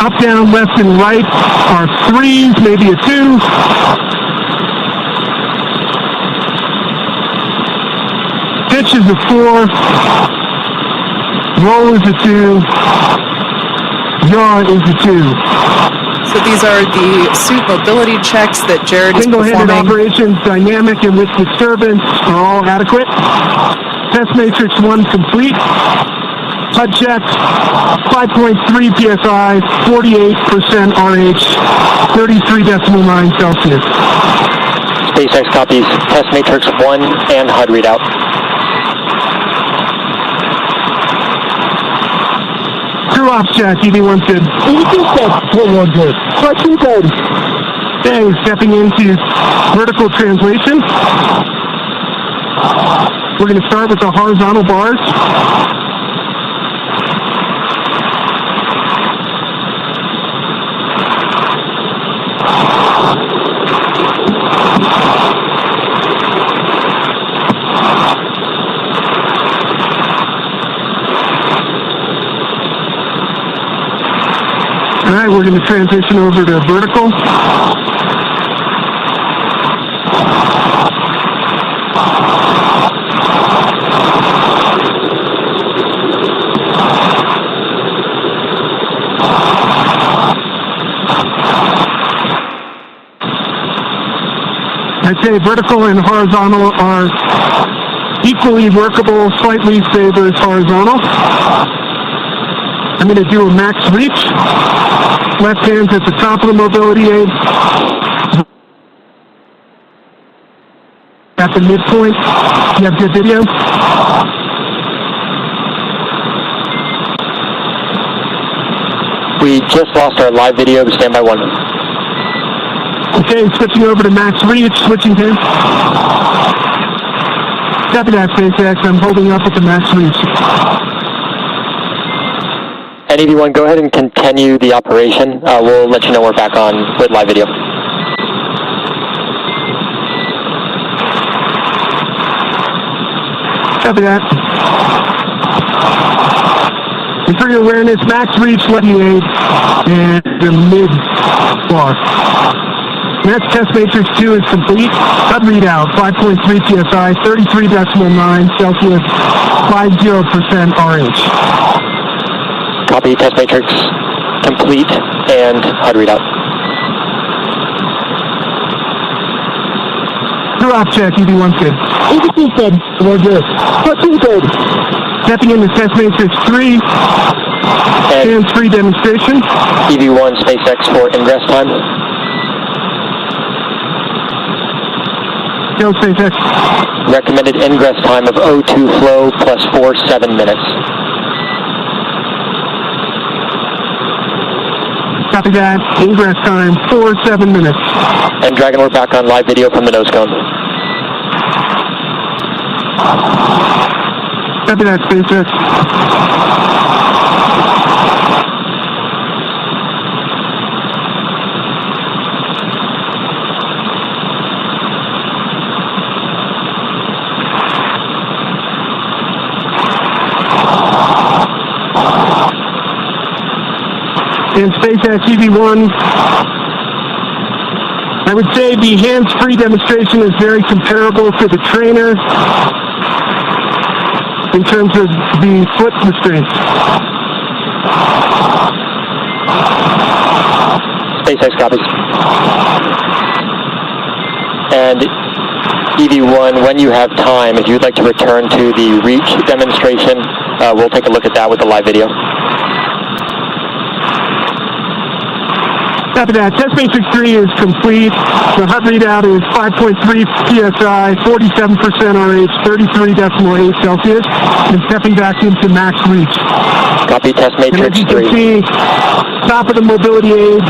Speaker 5: Up, down, left, and right are 3s, maybe a 2. Pitch is a 4. Roll is a 2. Yaw is a 2.
Speaker 1: So these are the suit mobility checks that Jared is
Speaker 5: Single-handed
Speaker 1: performing.
Speaker 5: operations, dynamic and with disturbance are all adequate. Test Matrix 1 complete. HUD check, 5.3 psi, 48% RH, 33.9 Celsius.
Speaker 3: SpaceX copies test matrix 1 and HUD readout.
Speaker 5: Crew ops check, EV1 good.
Speaker 4: EV2 set.
Speaker 5: 1 good.
Speaker 4: Question code.
Speaker 5: Okay, stepping into vertical translation. We're going to start with the horizontal bars. All right, we're going to transition over to vertical. I'd say vertical and horizontal are equally workable, slightly favors horizontal. I'm going to do a max reach. Left hand's at the top of the mobility aid. At the midpoint. You have good video?
Speaker 3: We just lost our live video, stand by 1.
Speaker 5: Okay, switching over to max reach, switching hands. Copy that, SpaceX. I'm holding up with the max reach.
Speaker 3: And EV1, go ahead and continue the operation. We'll let you know we're back on with live video.
Speaker 5: Copy that. And for your awareness, max reach, letting aid, and the mid bar. Next test matrix 2 is complete. HUD readout, 5.3 psi, 33.9 Celsius, 50% RH.
Speaker 3: Copy, test matrix complete and HUD readout.
Speaker 5: Crew op check, EV1 good.
Speaker 4: EV2 good.
Speaker 5: We're good.
Speaker 4: Question code.
Speaker 5: Stepping into test matrix 3, hands-free demonstration.
Speaker 3: EV1 SpaceX for ingress time.
Speaker 5: Go, SpaceX.
Speaker 3: Recommended ingress time of O2 flow plus 7 minutes.
Speaker 5: Copy that. Ingress time, 7 minutes.
Speaker 3: And Dragon, we're back on live video from the nose cone.
Speaker 5: Copy that, SpaceX. And SpaceX EV1, I would say the hands-free demonstration is very comparable to the trainer in terms of the foot restraints.
Speaker 3: SpaceX copies. And EV1, when you have time, if you'd like to return to the reach demonstration, we'll take a look at that with the live video.
Speaker 5: Copy that. Test matrix 3 is complete. The HUD readout is 5.3 psi, 47% RH, 33.8 Celsius, and stepping back into max reach.
Speaker 3: Copy, test matrix 3.
Speaker 5: And as you can see, top of the mobility aid.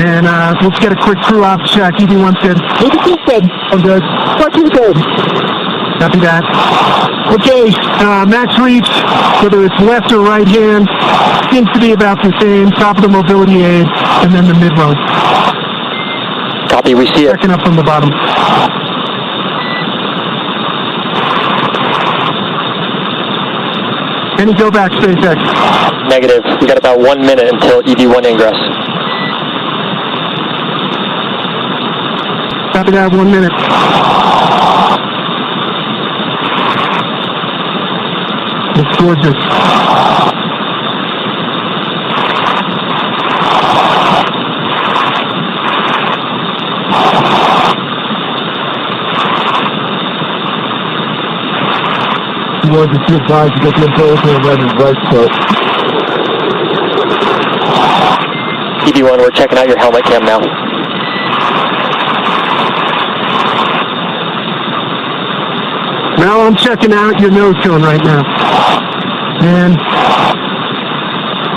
Speaker 5: And let's get a quick crew off check. EV1 said.
Speaker 4: EV2 said.
Speaker 5: I'm good.
Speaker 4: Question code.
Speaker 5: Copy that. Okay, max reach, whether it's left or right hand, seems to be about the same. Top of the mobility aid, and then the mid-road.
Speaker 3: Copy, we see it.
Speaker 5: Checking up from the bottom. Any go back, SpaceX?
Speaker 3: Negative. We got about 1 minute until EV1 ingress.
Speaker 5: Copy that, 1 minute. Looks gorgeous. EV1 to be advised to get the info to the right foot.
Speaker 3: EV1, we're checking out your helmet cam now.
Speaker 5: Now I'm checking out your nose cone right now. And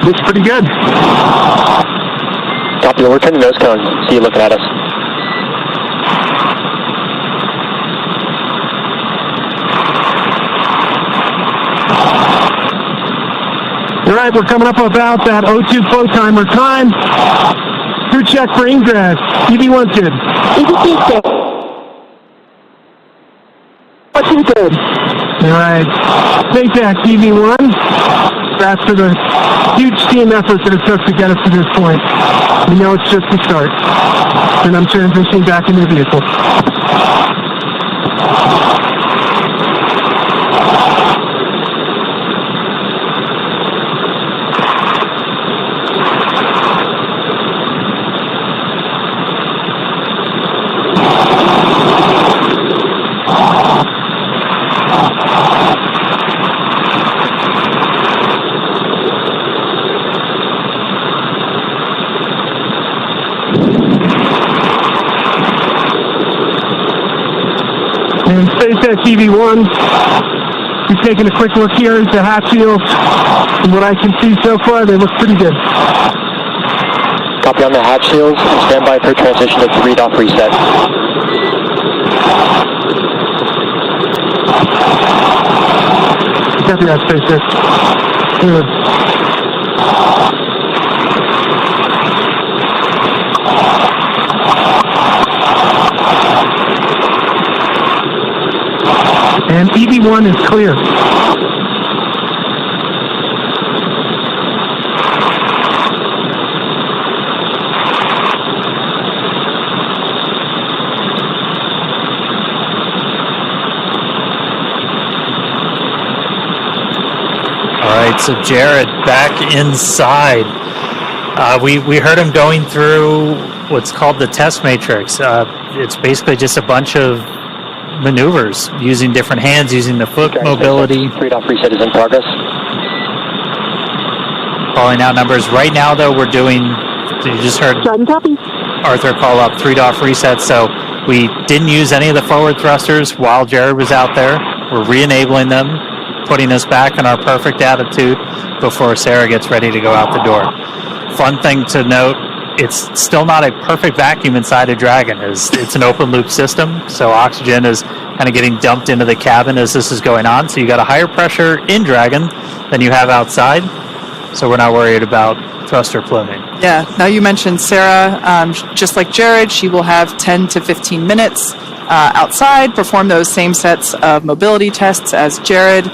Speaker 5: looks pretty good.
Speaker 3: Copy, we'll return the nose cone. See you looking at us.
Speaker 5: All right, we're coming up about that O2 flow timer time. Crew check for ingress. EV1's good.
Speaker 4: EV2's good. O2's good.
Speaker 5: All right, SpaceX EV1. That's for the huge team effort that it took to get us to this point. We know it's just the start. And I'm transitioning back into the vehicle. And SpaceX EV1, just taking a quick look here at the hatch shields. From what I can see so far, they look pretty good.
Speaker 3: Copy on the hatch shields and stand by for transition to 3-off reset.
Speaker 5: Copy that, SpaceX. Good. And EV1 is clear.
Speaker 6: All right, so Jared back inside. We heard him going through what's called the test matrix. It's basically just a bunch of maneuvers using different hands, using the foot mobility.
Speaker 3: 3-off reset is in progress.
Speaker 6: Calling out numbers. Right now, though, we're doing, you just heard Arthur call up 3-off reset, so we didn't use any of the forward thrusters while Jared was out there. We're re-enabling them, putting us back in our perfect attitude before Sarah gets ready to go out the door. Fun thing to note, it's still not a perfect vacuum inside a Dragon. It's an open loop system, so oxygen is kind of getting dumped into the cabin as this is going on. So you got a higher pressure in Dragon than you have outside, so we're not worried about thruster pluming.
Speaker 1: Yeah, now you mentioned Sarah, just like Jared, she will have 10 to 15 minutes outside, perform those same sets of mobility tests as Jared.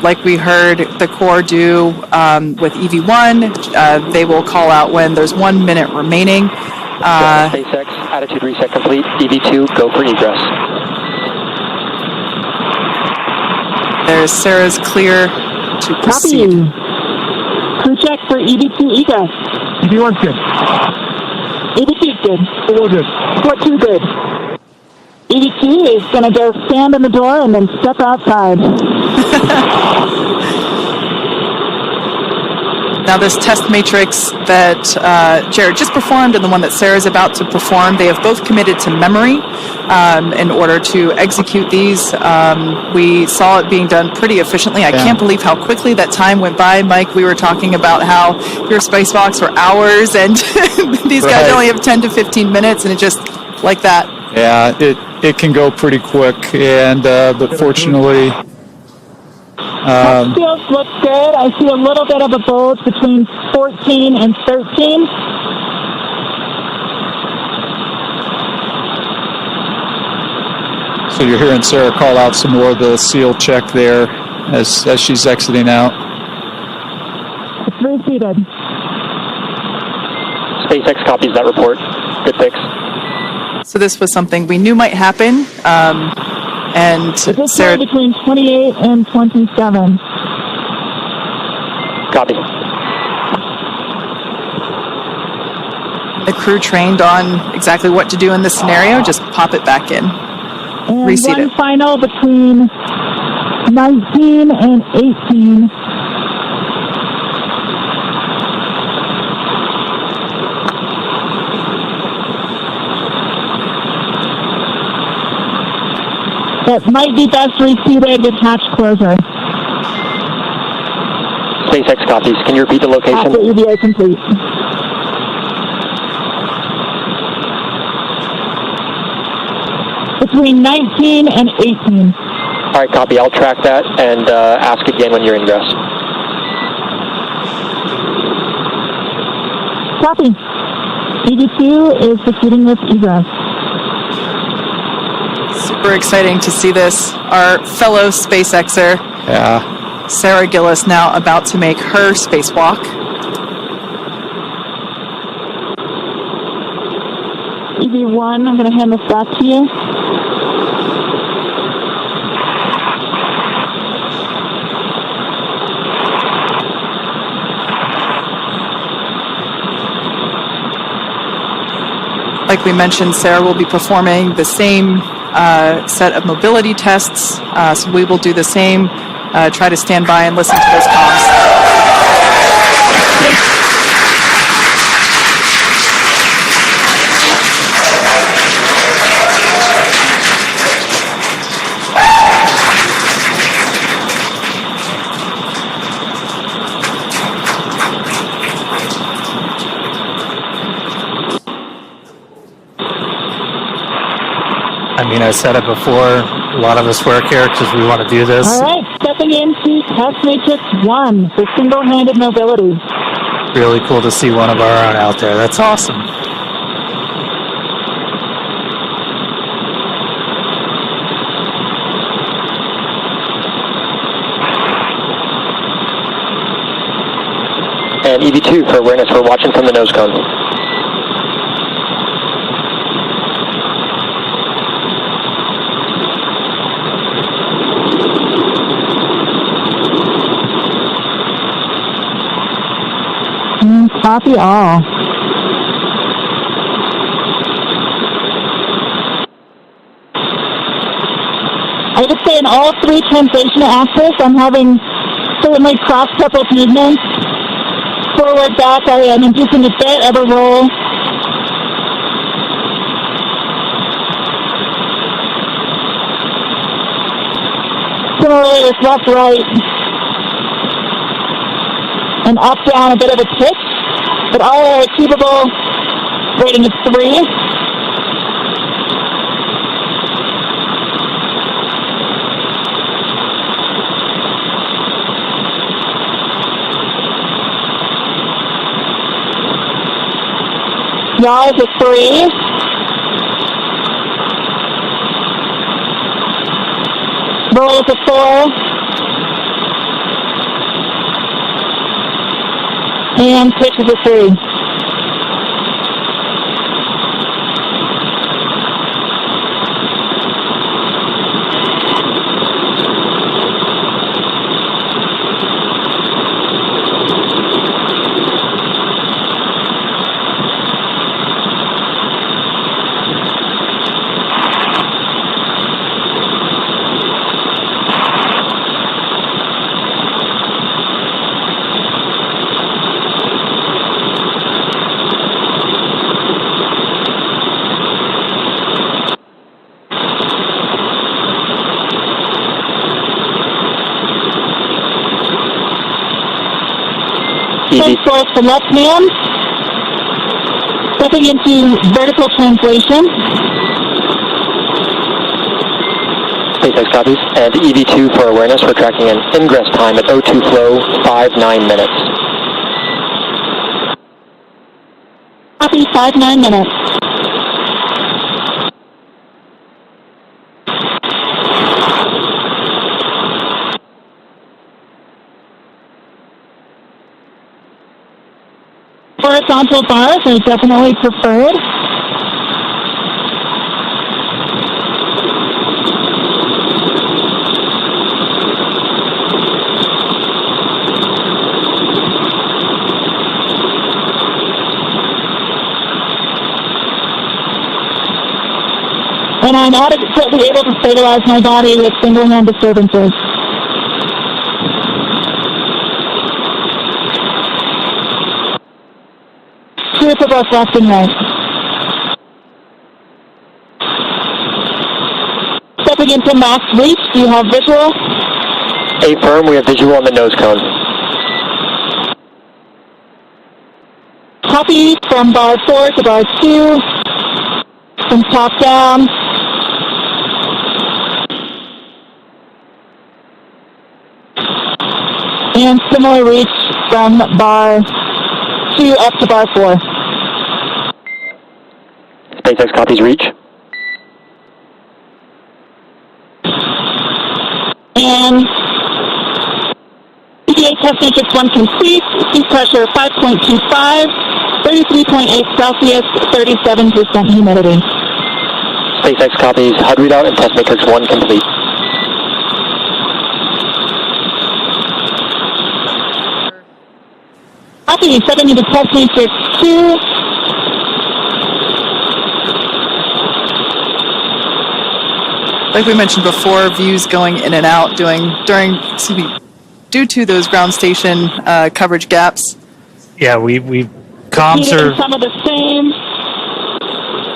Speaker 1: Like we heard the Corps do with EV1, they will call out when there's 1 minute remaining.
Speaker 3: SpaceX, attitude reset complete. EV2, go for egress.
Speaker 1: There's Sarah's clear to proceed.
Speaker 4: Copy. Crew check for EV2 egress.
Speaker 5: EV1's good.
Speaker 4: EV2's good.
Speaker 5: All good.
Speaker 4: O2 good. EV2 is going to go stand in the door and then step outside.
Speaker 1: Now this test matrix that Jared just performed and the one that Sarah's about to perform, they have both committed to memory in order to execute these. We saw it being done pretty efficiently. I can't believe how quickly that time went by. Mike, we were talking about how your spacewalks were hours and these guys only have 10 to 15 minutes, and it just like that.
Speaker 2: Yeah, it can go pretty quick, and but fortunately,
Speaker 4: Fields look good. I see a little bit of a bulge between 14 and 13.
Speaker 2: so you're hearing Sarah call out some more of the seal check there as she's exiting out.
Speaker 4: It's reseated.
Speaker 3: SpaceX copies that report. Good fix.
Speaker 1: So this was something we knew might happen, and
Speaker 4: It's
Speaker 1: Sarah
Speaker 4: between 28 and 27.
Speaker 3: Copy.
Speaker 1: the crew trained on exactly what to do in this scenario. Just pop it back in.
Speaker 4: And
Speaker 1: Reseat
Speaker 4: one
Speaker 1: it.
Speaker 4: final between 19 and 18. It might be best reseated with hatch closure.
Speaker 3: SpaceX copies. Can you repeat the location?
Speaker 4: After EVA complete. Between 19 and 18.
Speaker 3: All right, copy. I'll track that and ask again when you're ingress.
Speaker 4: Copy. EV2 is proceeding with egress.
Speaker 1: Super exciting to see this. Our fellow SpaceXer, Sarah Gillis, now about to make her spacewalk.
Speaker 4: EV1, I'm going to hand this back to you.
Speaker 1: Like we mentioned, Sarah will be performing the same set of mobility tests, so we will do the same, try to stand by and listen to those comms.
Speaker 6: I mean, I said it before, a lot of us work here because we want to do this.
Speaker 4: All right, stepping into test matrix 1 for single-handed mobility.
Speaker 6: Really cool to see one of our own out there. That's awesome.
Speaker 3: And EV2 for awareness, we're watching from the nose cone.
Speaker 4: Copy all. I would say in all three translation axes, I'm having certainly cross-coupled movements. Forward, back, I am inducing a bit of a roll. Similarly with left, right, and up, down, a bit of a pitch. But all are achievable, rating of 3. Yaw is a 3. Roll is a 4. And pitch is a 3. Towards the left hand, stepping into vertical translation.
Speaker 3: SpaceX copies. And EV2 for awareness, we're tracking an ingress time at O2 flow, 5-9 minutes.
Speaker 4: Copy, 5-9 minutes. Horizontal bars are definitely preferred. And I'm adequately able to stabilize my body with single-hand disturbances. Clear for both left and right. Stepping into max reach, do you have visual?
Speaker 3: Affirm, we have visual on the nose cone.
Speaker 4: Copy from bar 4 to bar 2, from top down. And similar reach from bar 2 up to bar 4.
Speaker 3: SpaceX copies reach.
Speaker 4: And EVA test matrix 1 complete, seat pressure 5.25, 33.8 Celsius, 37% humidity.
Speaker 3: SpaceX copies HUD readout and test matrix 1 complete.
Speaker 4: Copy, setting into test matrix 2.
Speaker 1: Like we mentioned before, views going in and out due to those ground station coverage gaps.
Speaker 6: Yeah, we comms are
Speaker 4: Some of the same.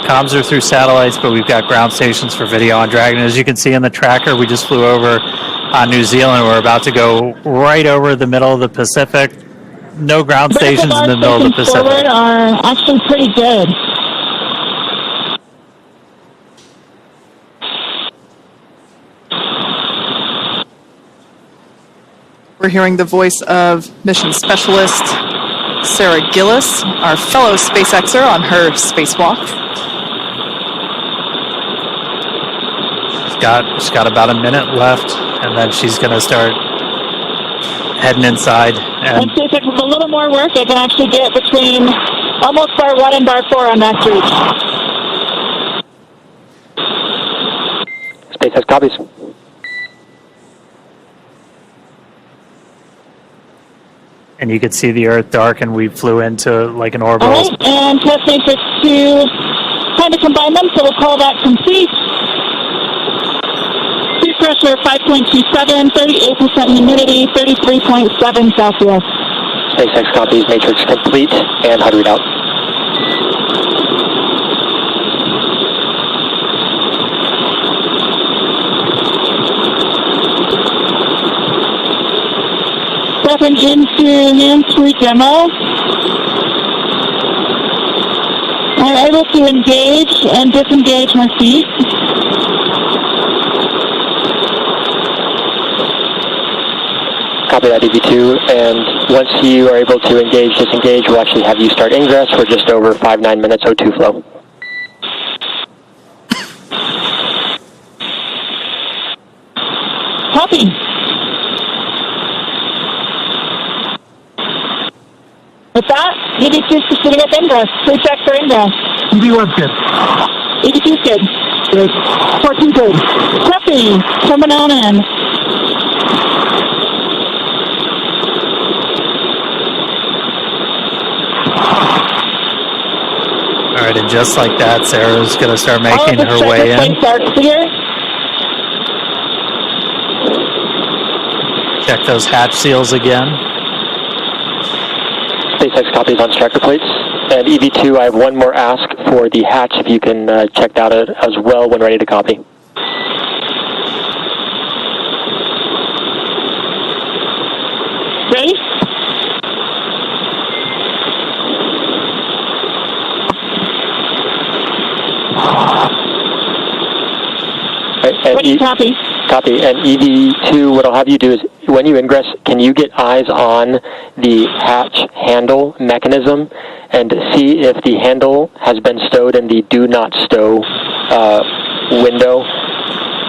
Speaker 6: Comms are through satellites, but we've got ground stations for video on Dragon. As you can see in the tracker, we just flew over New Zealand. We're about to go right over the middle of the Pacific. No ground stations in the middle of the Pacific.
Speaker 4: Forward are actually pretty good.
Speaker 1: We're hearing the voice of mission specialist Sarah Gillis, our fellow SpaceXer on her spacewalk.
Speaker 6: She's got about a minute left, and then she's going to start heading inside.
Speaker 4: And SpaceX with a little more work, they can actually get between almost bar 1 and bar 4 on max reach.
Speaker 3: SpaceX copies.
Speaker 6: And you could see the Earth dark, and we flew into like an orbital.
Speaker 4: All right, and test matrix 2, trying to combine them, so we'll call that complete. Seat pressure 5.27, 38% humidity, 33.7 Celsius.
Speaker 3: SpaceX copies matrix complete and HUD readout.
Speaker 4: Stepping into hands-free demo. I'm able to engage and disengage my feet.
Speaker 3: Copy that, EV2, and once you are able to engage, disengage, we'll actually have you start ingress. We're just over 5-9 minutes O2 flow.
Speaker 4: Copy. With that, EV2 is proceeding with ingress. Please check for ingress.
Speaker 5: EV1's good.
Speaker 4: EV2 is good. Good. 14 good. Copy. Coming on in.
Speaker 6: All right, and just like that, Sarah's going to start making her way in.
Speaker 4: Are clear.
Speaker 3: Check those hatch seals again. SpaceX copies on striker plates. And EV2, I have one more ask for the hatch, if you can check that out as well when ready to copy.
Speaker 4: Ready?
Speaker 3: And
Speaker 4: copy.
Speaker 3: Copy. And EV2, what I'll have you do is, when you ingress, can you get eyes on the hatch handle mechanism and see if the handle has been stowed in the do not stow window,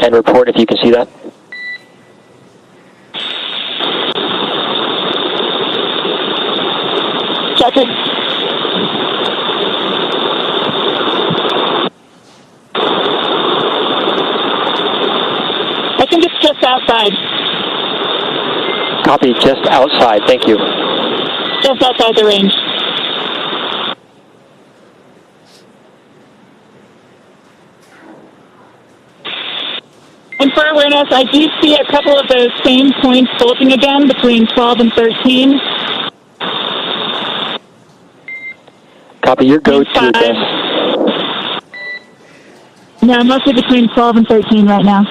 Speaker 3: and report if you can see that?
Speaker 4: Check it. I think it's just outside.
Speaker 3: Copy, just outside. Thank you.
Speaker 4: Just outside the range. And for awareness, I do see a couple of those same points bulging again between 12 and 13.
Speaker 3: Copy, your go to
Speaker 4: Five.
Speaker 3: address.
Speaker 4: No, mostly between 12 and 13 right now.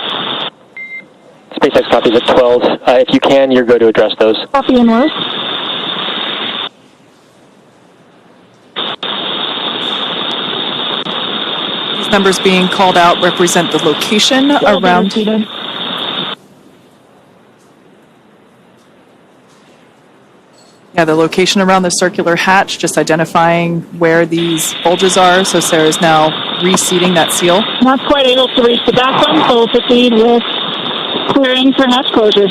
Speaker 3: SpaceX copies at 12. If you can, your go to address those.
Speaker 4: Copy and worse.
Speaker 1: These numbers being called out represent the location around. Yeah, the location around the circular hatch, just identifying where these bulges are. So Sarah's now reseating that seal.
Speaker 4: Not quite able to reach the back one, so we'll proceed with clearing for hatch closure.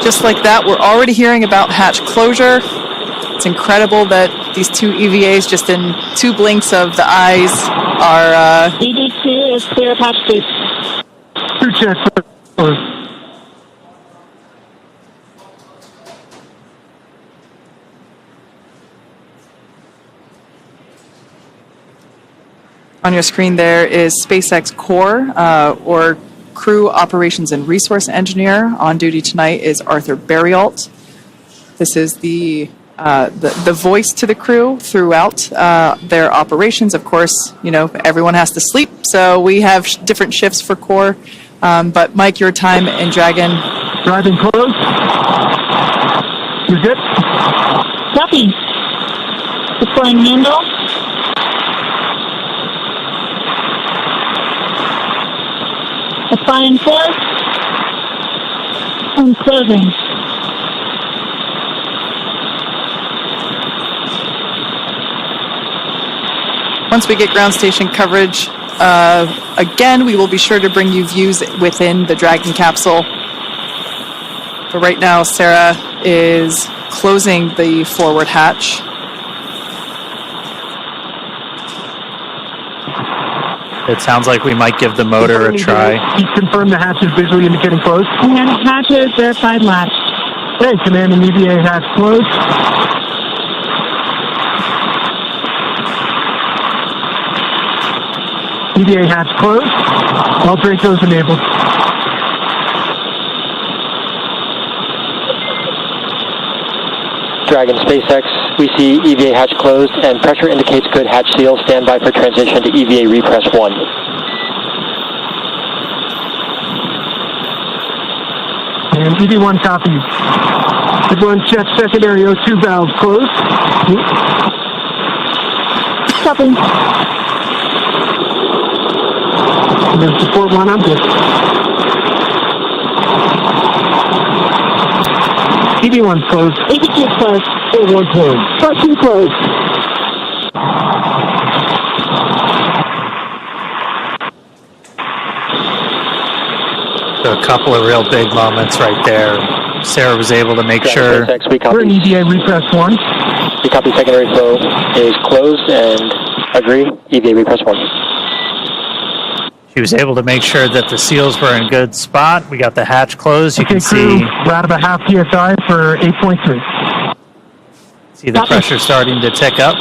Speaker 1: Just like that, we're already hearing about hatch closure. It's incredible that these two EVAs, just in 2 blinks of the eyes, are...
Speaker 4: ED2 is clear of hatch 2.
Speaker 5: 2 checks.
Speaker 1: On your screen there is SpaceX Core, or Crew Operations and Resource Engineer. On duty tonight is Arthur Berrialt. This is the voice to the crew throughout their operations. Of course, you know, everyone has to sleep, so we have different shifts for Core. But Mike, your time in Dragon.
Speaker 5: Driving close. You're good?
Speaker 4: Copy. Deploying handle. Applying force. And closing.
Speaker 1: Once we get ground station coverage, again, we will be sure to bring you views within the Dragon capsule. But right now, Sarah is closing the forward hatch.
Speaker 6: It sounds like we might give the motor a try.
Speaker 5: He's confirmed the hatch is visually indicating closed.
Speaker 4: Command hatches verified latch.
Speaker 5: Okay, command and EVA hatch closed. EVA hatch closed. All Dracos enabled.
Speaker 3: Dragon SpaceX, we see EVA hatch closed and pressure indicates good hatch seal. Stand by for transition to EVA repress 1.
Speaker 5: And EV1 copies. Everyone check secondary O2 valve closed.
Speaker 4: Copy.
Speaker 5: And then support 1, I'm good. EV1 closed.
Speaker 4: EV2 closed.
Speaker 5: 1 closed.
Speaker 4: 14 closed.
Speaker 6: So a couple of real big moments right there. Sarah was able to make sure.
Speaker 3: SpaceX, we
Speaker 5: We're in
Speaker 3: copy.
Speaker 5: EVA repress 1.
Speaker 3: We copy secondary flow is closed and agree. EVA repress 1.
Speaker 6: She was able to make sure that the seals were in good spot. We got the hatch closed. You
Speaker 5: Okay,
Speaker 6: can
Speaker 5: crew,
Speaker 6: see
Speaker 5: we're out of a half PSI for 8.3.
Speaker 6: the pressure starting to tick up.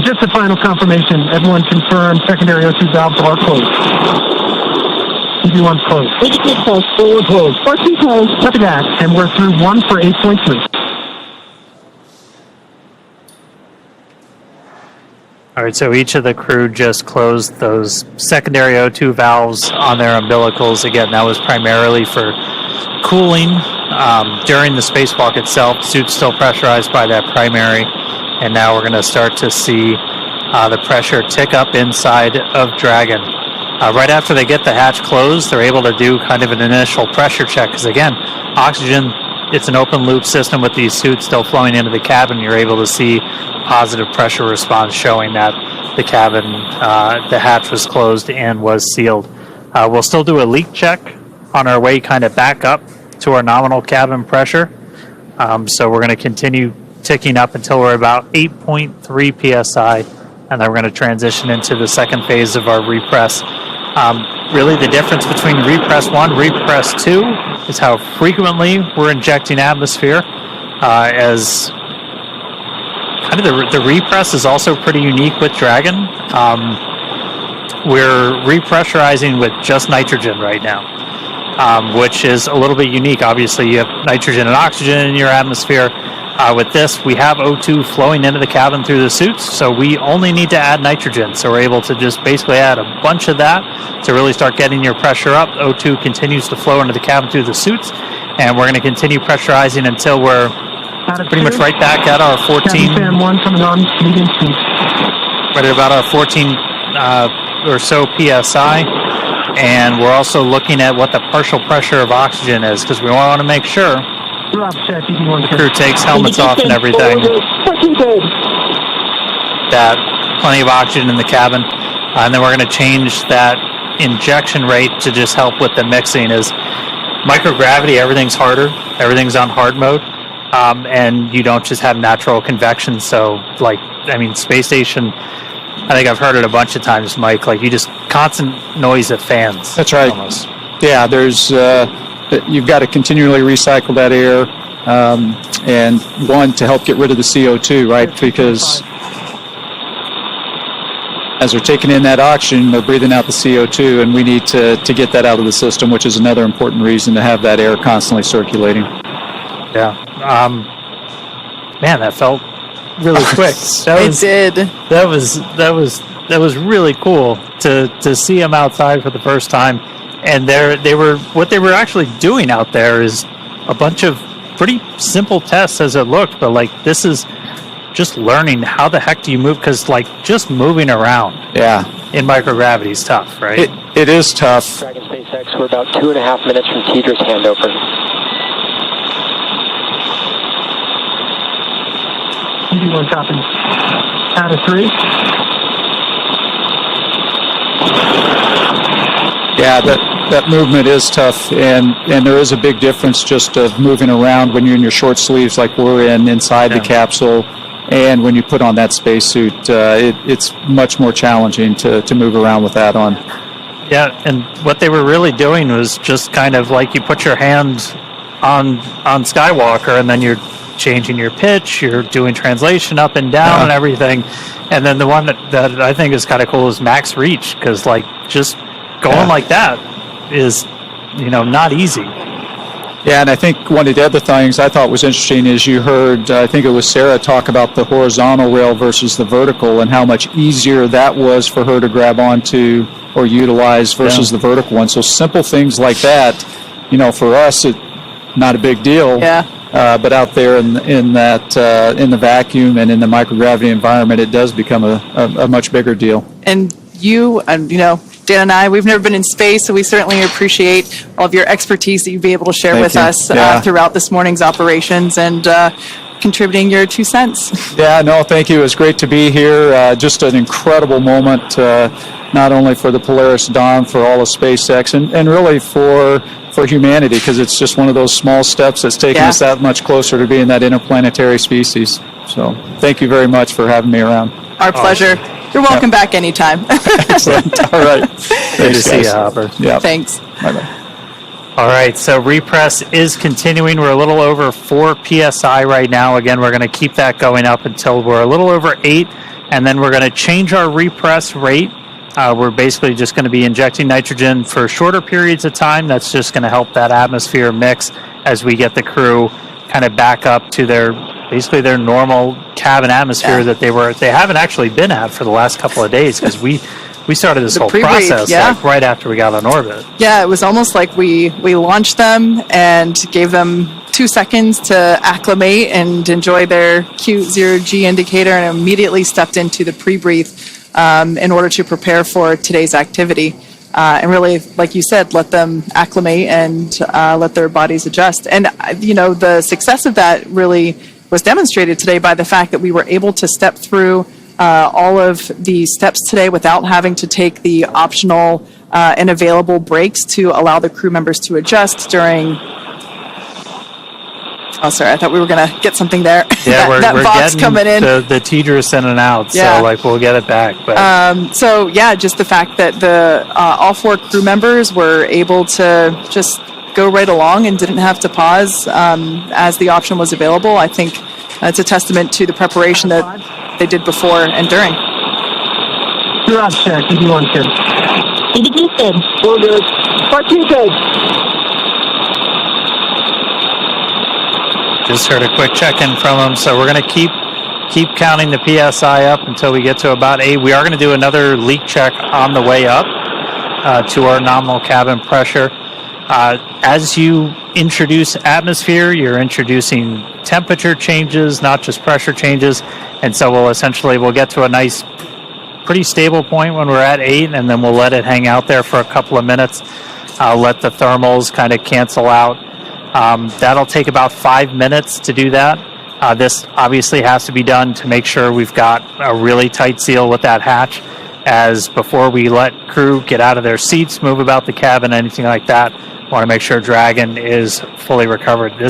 Speaker 5: Just a final confirmation. Everyone confirmed secondary O2 valves are closed. EV1's closed.
Speaker 4: EV2 closed.
Speaker 5: 4 closed.
Speaker 4: 14 closed.
Speaker 5: Copy that. And we're through 1 for 8.3.
Speaker 6: All right, so each of the crew just closed those secondary O2 valves on their umbilicals. Again, that was primarily for cooling. During the spacewalk itself, the suit's still pressurized by that primary. And now we're going to start to see the pressure tick up inside of Dragon. Right after they get the hatch closed, they're able to do kind of an initial pressure check. Because again, oxygen, it's an open loop system with these suits still flowing into the cabin. You're able to see positive pressure response showing that the cabin, the hatch was closed and was sealed. We'll still do a leak check on our way kind of back up to our nominal cabin pressure. So we're going to continue ticking up until we're about 8.3 psi, and then we're going to transition into the second phase of our repress. Really, the difference between repress 1 and repress 2 is how frequently we're injecting atmosphere, as kind of the repress is also pretty unique with Dragon. We're repressurizing with just nitrogen right now, which is a little bit unique. Obviously, you have nitrogen and oxygen in your atmosphere. With this, we have O2 flowing into the cabin through the suits, so we only need to add nitrogen. So we're able to just basically add a bunch of that to really start getting your pressure up. O2 continues to flow into the cabin through the suits, and we're going to continue pressurizing until we're pretty much right back at our 14.
Speaker 5: Fan 1 coming on, medium speed.
Speaker 6: Right at about our 14 or so PSI. And we're also looking at what the partial pressure of oxygen is, because we want to make sure the crew takes helmets off and everything, that plenty of oxygen in the cabin. And then we're going to change that injection rate to just help with the mixing. Is microgravity, everything's harder, everything's on hard mode, and you don't just have natural convection. So, space station, I think I've heard it a bunch of times, Mike, you just constant noise of fans.
Speaker 2: That's right.
Speaker 6: Almost.
Speaker 2: Yeah, there's you've got to continually recycle that air, and one, to help get rid of the CO2, right? Because as they're taking in that oxygen, they're breathing out the CO2, and we need to get that out of the system, which is another important reason to have that air constantly circulating.
Speaker 6: Yeah. Man, that felt really quick.
Speaker 1: It did.
Speaker 6: That was really cool to see them outside for the first time. And what they were actually doing out there is a bunch of pretty simple tests as it looked, but this is just learning how the heck do you move, because just moving around in microgravity is tough, right?
Speaker 2: It is tough.
Speaker 3: Dragon SpaceX, we're about 2.5 minutes from Tedra's handover.
Speaker 5: PD1 copy. Out of 3.
Speaker 2: Yeah, that movement is tough, and there is a big difference just of moving around when you're in your short sleeves like we're inside the capsule, and when you put on that spacesuit, it's much more challenging to move around with that on.
Speaker 6: Yeah, and what they were really doing was just kind of you put your hand on Skywalker, and then you're changing your pitch, you're doing translation up and down and everything. And then the one that I think is kind of cool is max reach, because just going like that is not easy.
Speaker 2: Yeah, and I think one of the other things I thought was interesting is you heard, I think it was Sarah, talk about the horizontal rail versus the vertical, and how much easier that was for her to grab onto or utilize versus the vertical one. So simple things like that, for us, it's not a big deal.
Speaker 1: Yeah.
Speaker 2: But out there in the vacuum and in the microgravity environment, it does become a much bigger deal.
Speaker 1: And Dan and I, we've never been in space, so we certainly appreciate all of your expertise that you'll be able to share with us throughout this morning's operations, and contributing your 2 cents. Yeah,
Speaker 2: no, thank you. It was great to be here. Just an incredible moment, not only for the Polaris Dawn, for all of SpaceX, and really for humanity, because it's just one of those small steps that's taken us that much closer to being that interplanetary species. So thank you very much for having me around.
Speaker 1: Our pleasure. You're welcome back anytime.
Speaker 2: Excellent. All right.
Speaker 6: Good to see you, Hopper.
Speaker 2: Yeah.
Speaker 1: Thanks.
Speaker 2: Bye-bye.
Speaker 6: All right, so repress is continuing. We're a little over 4 PSI right now. Again, we're going to keep that going up until we're a little over 8, and then we're going to change our repress rate. We're basically just going to be injecting nitrogen for shorter periods of time. That's just going to help that atmosphere mix as we get the crew kind of back up to their normal cabin atmosphere that they haven't actually been at for the last couple of days, because we started this whole process right after we got on orbit. Yeah, it was almost like we launched them and gave them 2 seconds to acclimate and enjoy their cute 0G indicator, and immediately stepped into the pre-breathe in order to prepare for today's activity. And really, like you said, let them acclimate and let their bodies adjust. And, the success of that really was demonstrated today by the fact that we were able to step through all of the steps today without having to take the optional and available breaks to allow the crew members to adjust during
Speaker 1: Oh, sorry, I thought we were going to get something there.
Speaker 6: Yeah,
Speaker 1: that
Speaker 6: we're
Speaker 1: box
Speaker 6: getting
Speaker 1: coming in.
Speaker 6: the TDRS in and out,
Speaker 1: Yeah.
Speaker 6: so like we'll get it back. But
Speaker 1: So yeah, just the fact that the all 4 crew members were able to just go right along and didn't have to pause as the option was available. I think it's a testament to the preparation that they did before and during.
Speaker 5: You're up, check. ED1 good.
Speaker 4: ED2 good.
Speaker 5: We're good. 14 good.
Speaker 6: just heard a quick check-in from them, so we're going to keep counting the PSI up until we get to about 8. We are going to do another leak check on the way up to our nominal cabin pressure. As you introduce atmosphere, you're introducing temperature changes, not just pressure changes, and so we'll get to a nice, pretty stable point when we're at 8, and then we'll let it hang out there for a couple of minutes. Let the thermals kind of cancel out. That'll take about 5 minutes to do that. This obviously has to be done to make sure we've got a really tight seal with that hatch, as before we let crew get out of their seats, move about the cabin, anything like that, want to make sure Dragon is fully recovered. We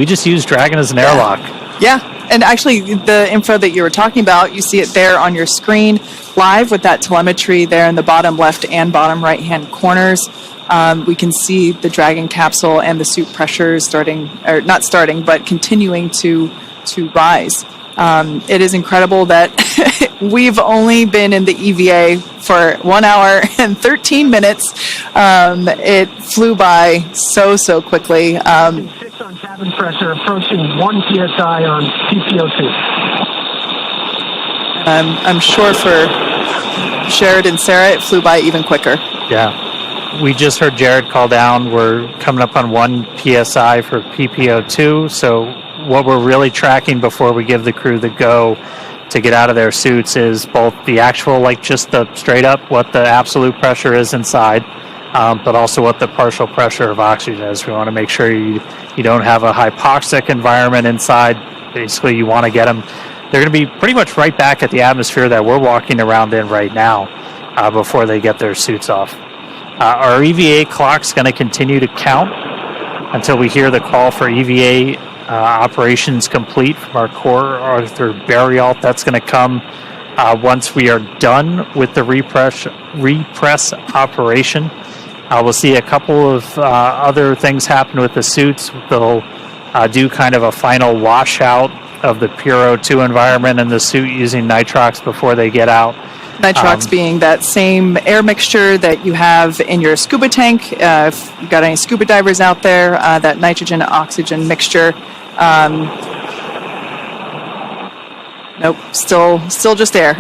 Speaker 6: just use Dragon as an airlock.
Speaker 1: Yeah, and actually the info that you were talking about, you see it there on your screen live with that telemetry there in the bottom left and bottom right hand corners. We can see the Dragon capsule and the suit pressures continuing to rise. It is incredible that we've only been in the EVA for 1 hour and 13 minutes. It flew by so quickly.
Speaker 5: 6 on cabin pressure, approaching 1 psi on PCO2.
Speaker 1: I'm sure for Jared and Sarah, it flew by even quicker.
Speaker 6: Yeah. We just heard Jared call down. We're coming up on 1 PSI for PPO2. So what we're really tracking before we give the crew the go to get out of their suits is both the actual, just the straight up, what the absolute pressure is inside, but also what the partial pressure of oxygen is. We want to make sure you don't have a hypoxic environment inside. Basically, you want to get them. They're going to be pretty much right back at the atmosphere that we're walking around in right now before they get their suits off. Our EVA clock's going to continue to count until we hear the call for EVA operations complete from our core Arthur Burial. That's going to come once we are done with the repress operation. We'll see a couple of other things happen with the suits. They'll do kind of a final washout of the pure O2 environment in the suit using nitrox before they get out.
Speaker 1: Nitrox being that same air mixture that you have in your scuba tank. If you've got any scuba divers out there, that nitrogen-oxygen mixture. Nope, still just air.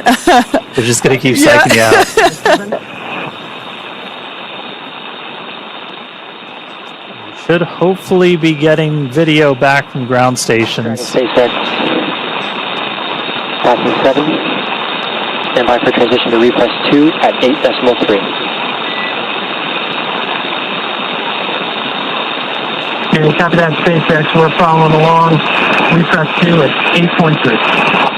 Speaker 6: They're just going to keep psyching you out. We should hopefully be getting video back from ground stations.
Speaker 3: SpaceX, passing 7. Stand by for transition to repress 2 at 8.3.
Speaker 5: Okay, copy that, SpaceX. We're following along. Repress 2 at 8.3.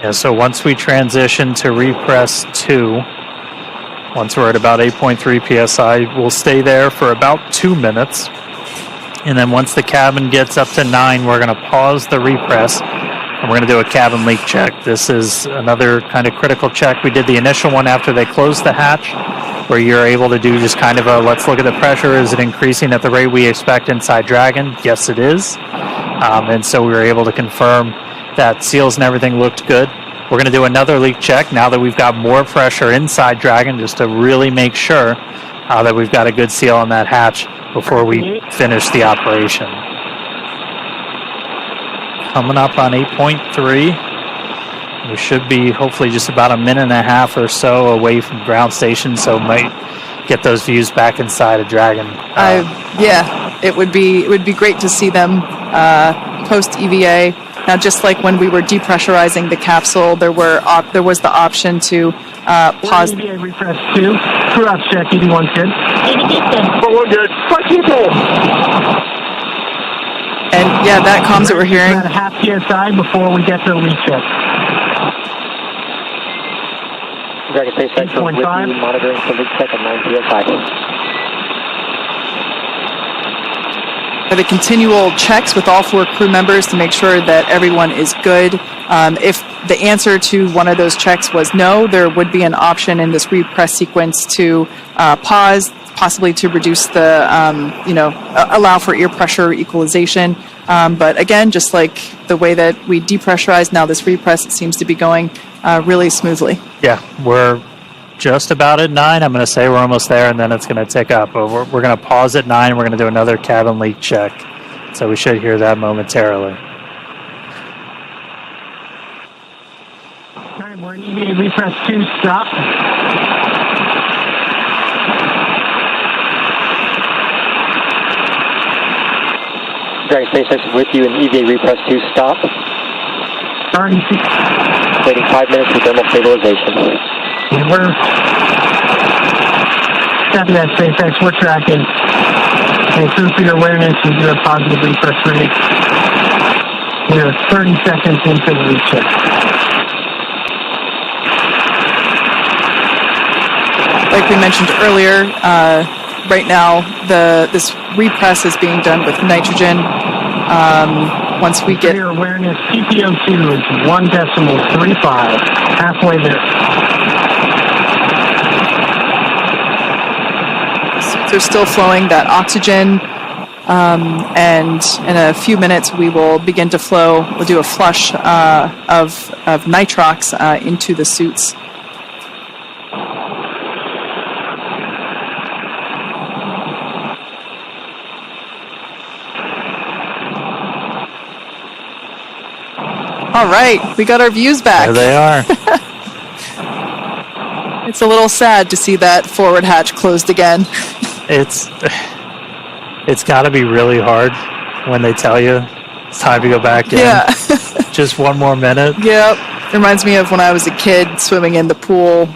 Speaker 6: Yeah, so once we transition to repress 2, once we're at about 8.3 PSI, we'll stay there for about 2 minutes. And then once the cabin gets up to 9, we're going to pause the repress, and we're going to do a cabin leak check. This is another kind of critical check. We did the initial one after they closed the hatch, where you're able to do just kind of a, let's look at the pressure. Is it increasing at the rate we expect inside Dragon? Yes, it is. And so we were able to confirm that seals and everything looked good. We're going to do another leak check now that we've got more pressure inside Dragon, just to really make sure that we've got a good seal on that hatch before we finish the operation. Coming up on 8.3. We should be hopefully just about a minute and a half or so away from ground station, so might get those views back inside of Dragon.
Speaker 1: Yeah, it would be great to see them post EVA. Now, just like when we were depressurizing the capsule, there was the option to pause.
Speaker 5: EVA repress 2. Crew ops check, EV1's good.
Speaker 3: We're good.
Speaker 1: And yeah, that comms that we're hearing.
Speaker 5: About a half PSI before we get to the leak check.
Speaker 3: Dragon SpaceX with you, monitoring for leak check at 9 PSI.
Speaker 1: The continual checks with all 4 crew members to make sure that everyone is good. If the answer to one of those checks was no, there would be an option in this repress sequence to pause, possibly to reduce the, allow for ear pressure equalization. But again, just like the way that we depressurize, now this repress, it seems to be going really smoothly.
Speaker 6: Yeah, we're just about at 9. I'm going to say we're almost there, and then it's going to tick up. But we're going to pause at 9. We're going to do another cabin leak check. So we should hear that momentarily.
Speaker 5: All right, we're in EVA repress 2, stop.
Speaker 3: Dragon SpaceX is with you in EVA repress 2, stop.
Speaker 5: Starting
Speaker 3: Waiting 5 minutes for thermal stabilization.
Speaker 5: And we're copy that SpaceX, we're tracking. And crew for your awareness, we do a positive repress rate. We're 30 seconds into the leak check.
Speaker 1: Like we mentioned earlier, right now this repress is being done with nitrogen. Once we get
Speaker 5: your awareness, PPO2 is 1.35, halfway there.
Speaker 1: They're still flowing that oxygen, and in a few minutes we will begin to flow. We'll do a flush of nitrox into the suits. All right, we got our views back.
Speaker 6: There they are.
Speaker 1: It's a little sad to see that forward hatch closed again.
Speaker 6: It's got to be really hard when they tell you it's time to go back in.
Speaker 1: Yeah.
Speaker 6: Just one more minute.
Speaker 1: Yep. Reminds me of when I was a kid swimming in the pool.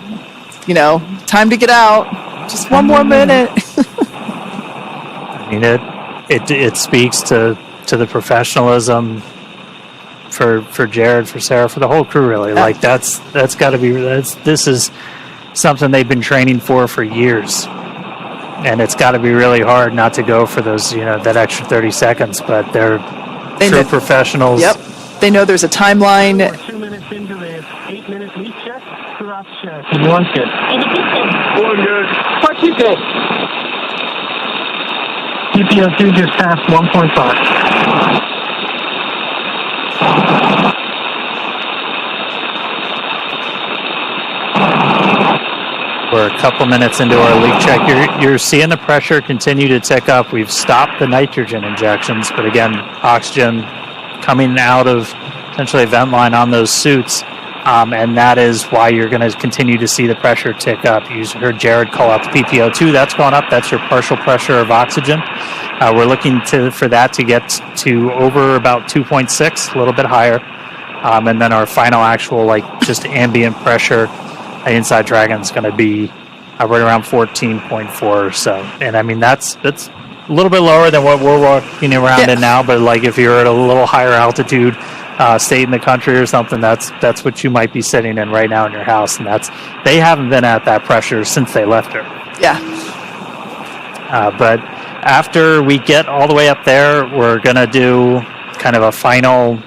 Speaker 1: You know, time to get out. Just one more minute.
Speaker 6: I mean, it speaks to the professionalism for Jared, for Sarah, for the whole crew, really. Like that's got to be this is something they've been training for years, and it's got to be really hard not to go for those, that extra 30 seconds. But they're true professionals.
Speaker 1: Yep, they know there's a timeline.
Speaker 5: We're 2 minutes into the 8-minute leak check. Crew ops check. Everyone's good.
Speaker 3: Going good. What you say?
Speaker 5: PPO2 just passed 1.5.
Speaker 6: We're a couple minutes into our leak check. You're seeing the pressure continue to tick up. We've stopped the nitrogen injections, but again, oxygen coming out of essentially a vent line on those suits, and that is why you're going to continue to see the pressure tick up. You heard Jared call out the PPO2. That's going up. That's your partial pressure of oxygen. We're looking for that to get to over about 2.6, a little bit higher. And then our final actual, just ambient pressure inside Dragon is going to be right around 14.4 or so. And I mean, that's a little bit lower than what we're walking around in now. But if you're at a little higher altitude state in the country or something, that's what you might be sitting in right now in your house. And they haven't been at that pressure since they left her.
Speaker 1: Yeah.
Speaker 6: But after we get all the way up there, we're going to do kind of a final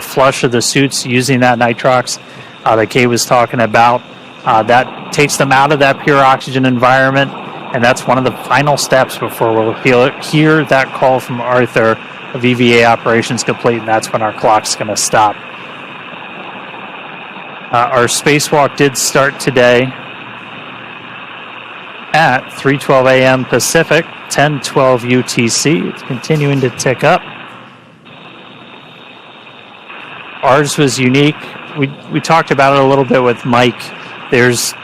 Speaker 6: flush of the suits using that nitrox that Kate was talking about. That takes them out of that pure oxygen environment, and that's one of the final steps before we'll hear that call from Arthur of EVA operations complete, and that's when our clock's going to stop. Our spacewalk did start today at 3:12 a.m. Pacific, 10:12 UTC. It's continuing to tick up. Ours was unique. We talked about it a little bit with Mike. There's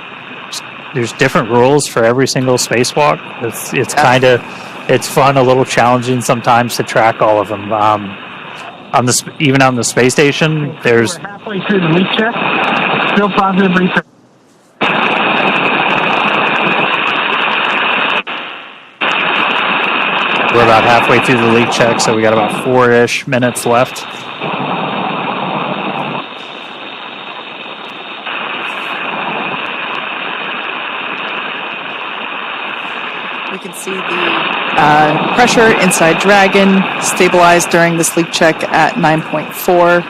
Speaker 6: different rules for every single spacewalk. It's fun, a little challenging sometimes to track all of them. Even on the space station, there's...
Speaker 5: We're halfway through the leak check. Still positive repress.
Speaker 6: We're about halfway through the leak check, so we got about 4-ish minutes left.
Speaker 1: We can see the pressure inside Dragon stabilized during this leak check at 9.4.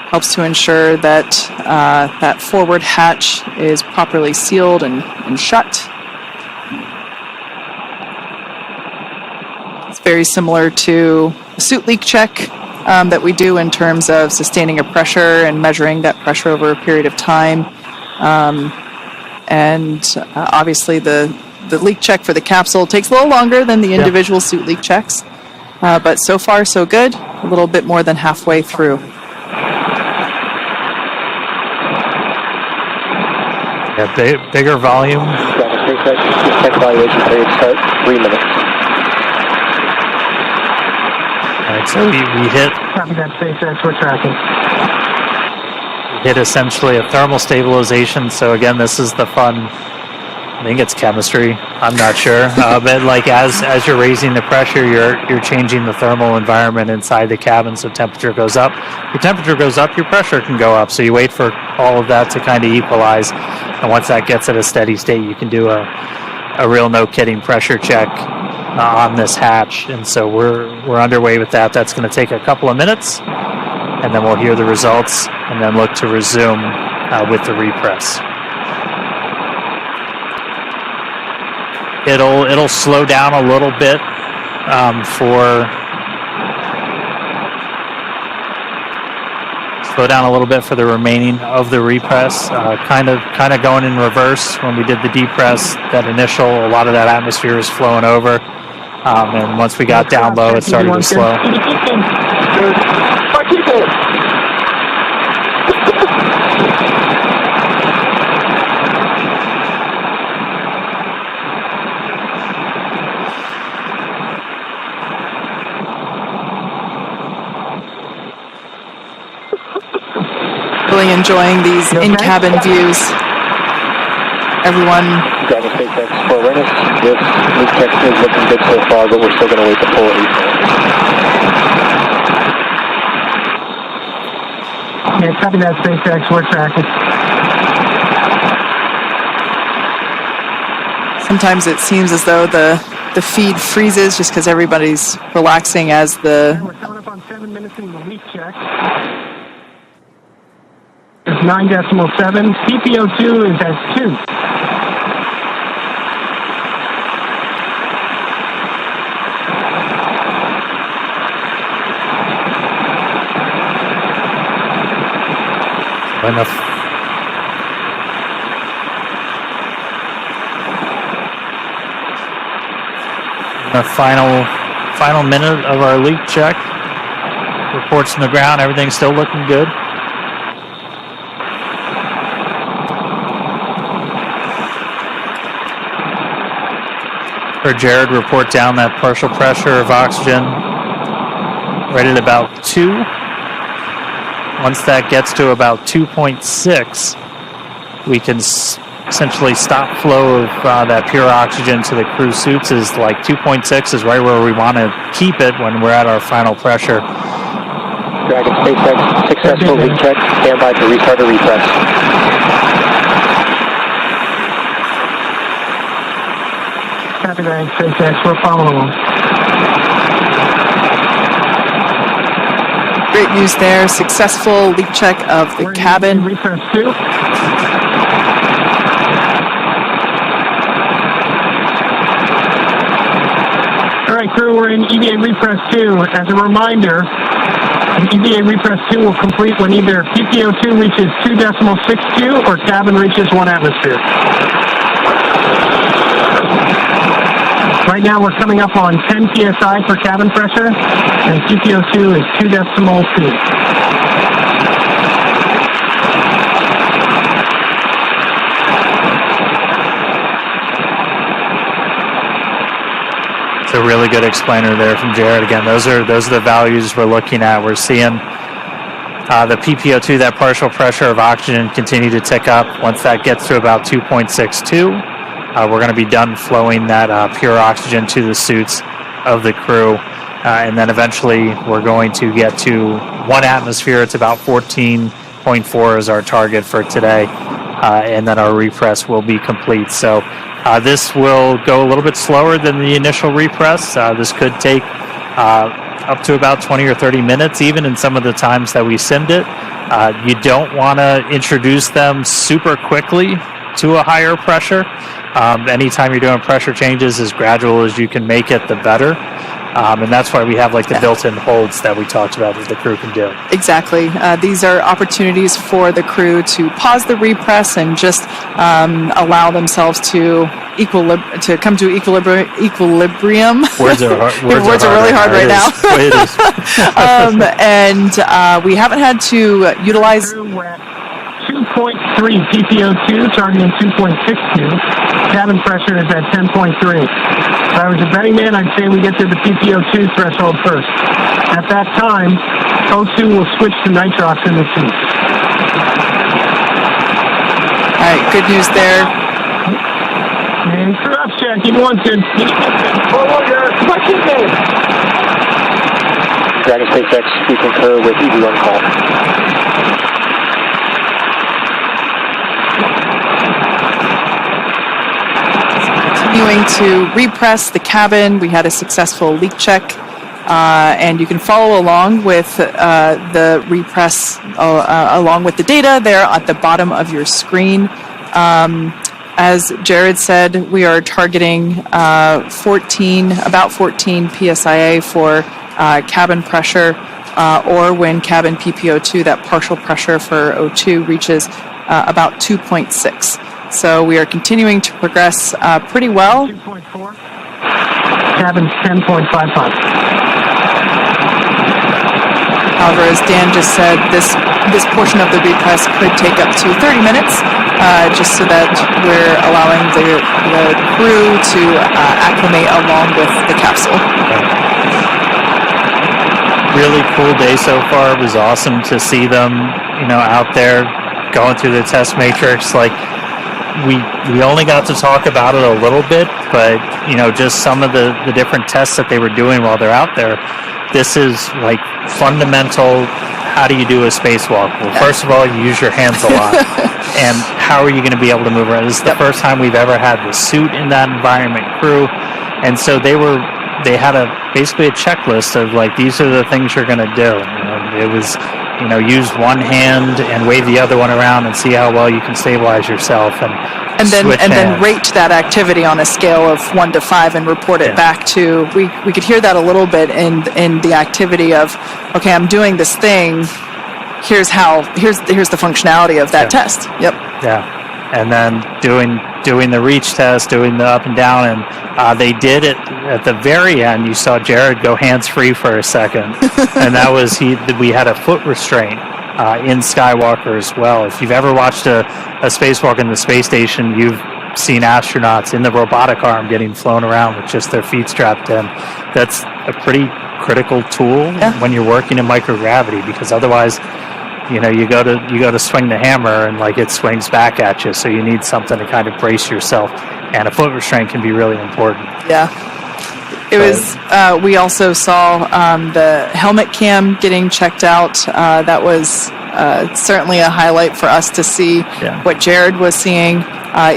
Speaker 1: Helps to ensure that that forward hatch is properly sealed and shut. It's very similar to the suit leak check that we do in terms of sustaining a pressure and measuring that pressure over a period of time. Obviously the leak check for the capsule takes a little longer than the individual suit leak checks. But so far, so good. A little bit more than halfway through.
Speaker 6: Yeah, bigger volume.
Speaker 3: Check evaluation period start 3 minutes.
Speaker 6: All right, so we hit...
Speaker 5: Copy that, SpaceX, we're tracking.
Speaker 6: We hit essentially a thermal stabilization, so again, this is the fun... I think it's chemistry. I'm not sure, but like as you're raising the pressure, you're changing the thermal environment inside the cabin, so temperature goes up. Your temperature goes up, your pressure can go up. So you wait for all of that to kind of equalize, and once that gets at a steady state, you can do a real no-kidding pressure check on this hatch. And so we're underway with that. That's going to take a couple of minutes, and then we'll hear the results, and then look to resume with the repress. It'll slow down a little bit for the remaining of the repress. Kind of going in reverse. When we did the depress, that initial, a lot of that atmosphere was flowing over, and once we got down low, it started to slow.
Speaker 1: Really enjoying these in-cabin views. Everyone.
Speaker 3: Dragon SpaceX for awareness. This leak check is looking good so far, but we're still going to wait the full 8 minutes.
Speaker 5: Yeah, copy that, SpaceX, we're tracking.
Speaker 1: Sometimes it seems as though the feed freezes just because everybody's relaxing as the...
Speaker 5: We're coming up on 7 minutes in the leak check. It's 9.7. CPO2 is at 2.
Speaker 6: Enough. The final minute of our leak check. Reports from the ground, everything's still looking good. Heard Jared report down that partial pressure of oxygen right at about 2. Once that gets to about 2.6, we can essentially stop flow of that pure oxygen to the crew suits. Is like 2.6 is right where we want to keep it when we're at our final pressure.
Speaker 3: Dragon SpaceX, successful leak check. Stand by to restart or repress.
Speaker 5: Copy that, SpaceX, we're following.
Speaker 1: Great news there. Successful leak check of the cabin.
Speaker 5: Repress 2. All right, crew, we're in EVA Repress 2. As a reminder, EVA Repress 2 will complete when either PPO2 reaches 2.62 or cabin reaches 1 atmosphere. Right now we're coming up on 10 psi for cabin pressure, and CPO2 is 2.2.
Speaker 6: So really good explainer there from Jared. Again, those are the values we're looking at. We're seeing the PPO2, that partial pressure of oxygen, continue to tick up. Once that gets to about 2.62, we're going to be done flowing that pure oxygen to the suits of the crew. And then eventually we're going to get to 1 atmosphere. It's about 14.4 is our target for today. And then our repress will be complete. So this will go a little bit slower than the initial repress. This could take up to about 20 or 30 minutes, even in some of the times that we simmed it. You don't want to introduce them super quickly to a higher pressure. Anytime you're doing pressure changes, as gradual as you can make it, the better. And that's why we have like the built-in holds that we talked about that the crew can do.
Speaker 1: Exactly. These are opportunities for the crew to pause the repress and just allow themselves to come to equilibrium.
Speaker 6: Words are
Speaker 1: really hard right now.
Speaker 6: It is.
Speaker 1: And we haven't had to utilize.
Speaker 5: 2.3 PPO2, targeting 2.62. Cabin pressure is at 10.3. If I was a betting man, I'd say we get to the PPO2 threshold first. At that time, O2 will switch to nitrox in the suit.
Speaker 1: All right, good news there.
Speaker 5: And cross check, you want to. What's his name?
Speaker 3: Dragon SpaceX, we concur with EV1 call.
Speaker 1: Continuing to repress the cabin. We had a successful leak check, and you can follow along with the repress along with the data there at the bottom of your screen. As Jared said, we are targeting about 14 psia for cabin pressure, or when cabin PPO2, that partial pressure for O2 reaches about 2.6. So we are continuing to progress pretty well.
Speaker 5: 2.4. Cabin's 10.55.
Speaker 1: However, as Dan just said, this portion of the repress could take up to 30 minutes, just so that we're allowing the crew to acclimate along with the capsule.
Speaker 6: Really cool day so far. It was awesome to see them, out there going through the test matrix. Like, we only got to talk about it a little bit, but just some of the different tests that they were doing while they're out there. This is like fundamental. How do you do a spacewalk? Well, first of all, you use your hands a lot. And how are you going to be able to move around? This is the first time we've ever had the suit in that environment, crew. And so they had basically a checklist of like, these are the things you're going to do. It was, use one hand and wave the other one around and see how well you can stabilize yourself, and then rate that activity on a scale of 1 to 5 and report it back to. We could hear that a little bit in the activity of, okay, I'm doing this thing. Here's the functionality of that test. Yep. Yeah, and then doing the reach test, doing the up and down, and they did it at the very end. You saw Jared go hands-free for a second, and that was we had a foot restraint in Skywalker as well. If you've ever watched a spacewalk in the space station, you've seen astronauts in the robotic arm getting flown around with just their feet strapped in. That's a pretty critical tool when you're working in microgravity, because otherwise, you go to swing the hammer and like it swings back at you. So you need something to kind of brace yourself, and a foot restraint can be really important.
Speaker 1: Yeah. It was. We also saw the helmet cam getting checked out. That was certainly a highlight for us to see what Jared was seeing.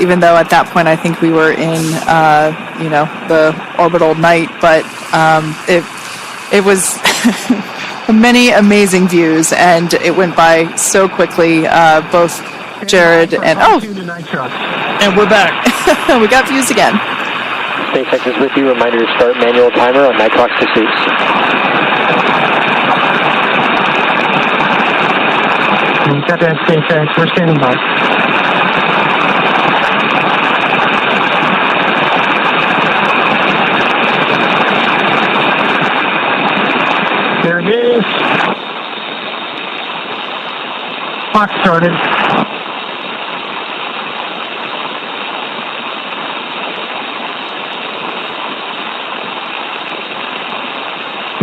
Speaker 1: Even though at that point I think we were in the orbital night, but it was many amazing views, and it went by so quickly. Both Jared and we're back. We got views again.
Speaker 3: SpaceX is with you. Reminder to start manual timer on nitrox to suits.
Speaker 5: Got that, SpaceX. We're standing by. There it is. Clock started.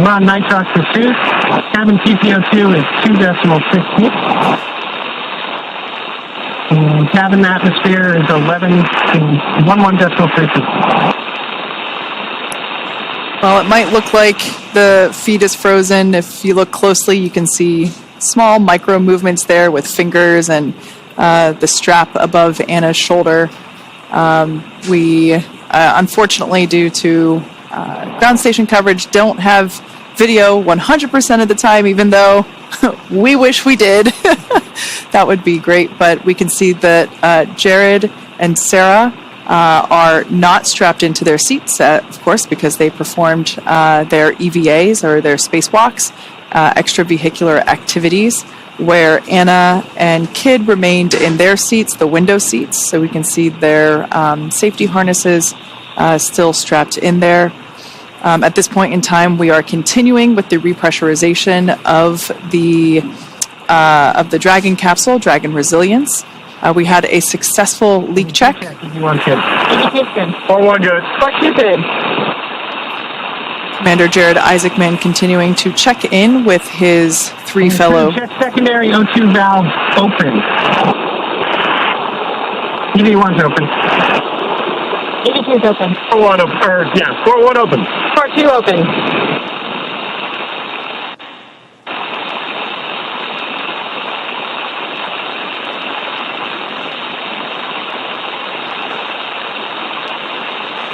Speaker 5: we're on nitrox pursuit. Cabin TPO2 is 2.6 and cabin atmosphere is 11.3.
Speaker 1: Well, it might look like the feed is frozen. If you look closely, you can see small micro movements there with fingers and the strap above Anna's shoulder. We, unfortunately, due to ground station coverage, don't have video 100% of the time, even though we wish we did. That would be great. But we can see that Jared and Sarah are not strapped into their seats, of course, because they performed their EVAs or their spacewalks, extravehicular activities, where Anna and Kid remained in their seats, the window seats, so we can see their safety harnesses still strapped in there. At this point in time, we are continuing with the repressurization of the Dragon capsule, Dragon Resilience. We had a successful leak check.
Speaker 5: 1 good.
Speaker 4: 4-1 good. 4-2 good.
Speaker 1: Commander Jared Isaacman continuing to check in with his three fellow.
Speaker 5: Check secondary O2 valve open. EV1's open.
Speaker 4: EV2's open.
Speaker 5: 4-1 open. 4-1 open.
Speaker 4: 4-2 open.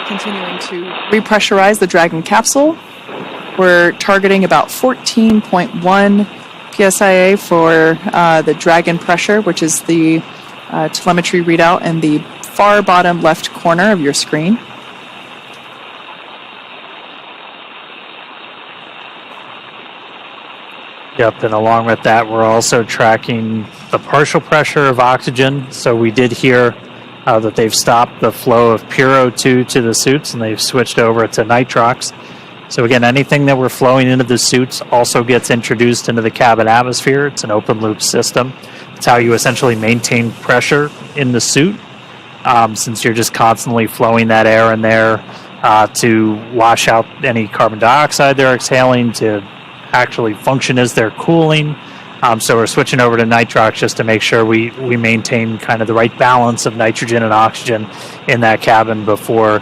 Speaker 1: Continuing to repressurize the Dragon capsule. We're targeting about 14.1 psia for the Dragon pressure, which is the telemetry readout in the far bottom left corner of your screen.
Speaker 6: Yep, and along with that, we're also tracking the partial pressure of oxygen. So we did hear that they've stopped the flow of pure O2 to the suits, and they've switched over to nitrox. So again, anything that we're flowing into the suits also gets introduced into the cabin atmosphere. It's an open loop system. It's how you essentially maintain pressure in the suit, since you're just constantly flowing that air in there to wash out any carbon dioxide they're exhaling, to actually function as they're cooling. So we're switching over to nitrox just to make sure we maintain kind of the right balance of nitrogen and oxygen in that cabin before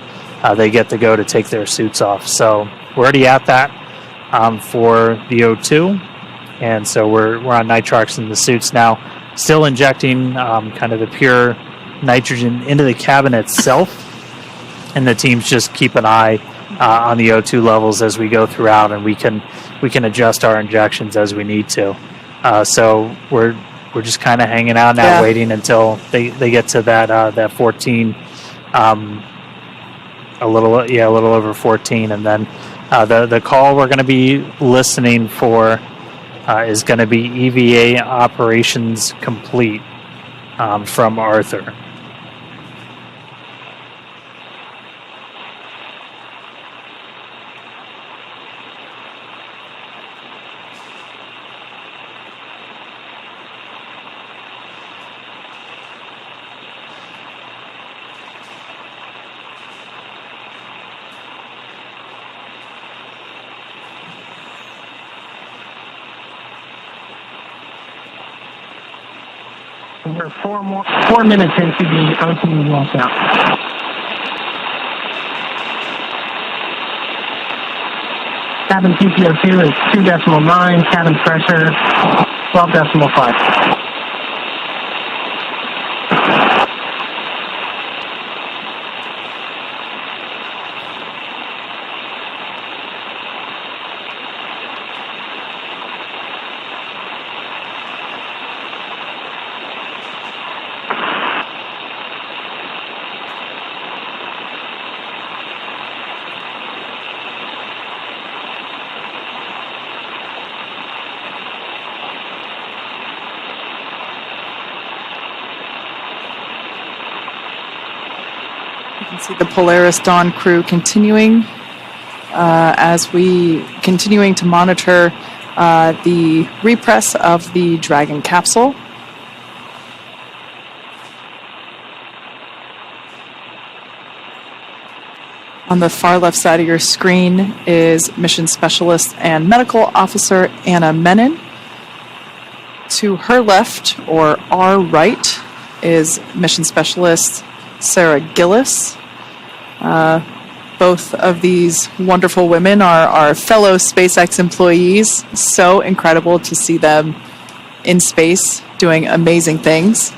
Speaker 6: they get to go to take their suits off. So we're already at that for the O2, and so we're on nitrox in the suits now, still injecting kind of the pure nitrogen into the cabin itself, and the teams just keep an eye on the O2 levels as we go throughout, and we can adjust our injections as we need to. So we're just kind of hanging out now, waiting until they get to that 14, a little over 14, and then the call we're going to be listening for is going to be EVA operations complete from Arthur.
Speaker 5: We're 4 minutes into the O2 walkout. Cabin TPO2 is 2.9, cabin pressure 12.5.
Speaker 1: You can see the Polaris Dawn crew continuing as we continuing to monitor the repress of the Dragon capsule. On the far left side of your screen is Mission Specialist and Medical Officer Anna Menon. To her left, or our right, is Mission Specialist Sarah Gillis. Both of these wonderful women are our fellow SpaceX employees. So incredible to see them in space doing amazing things.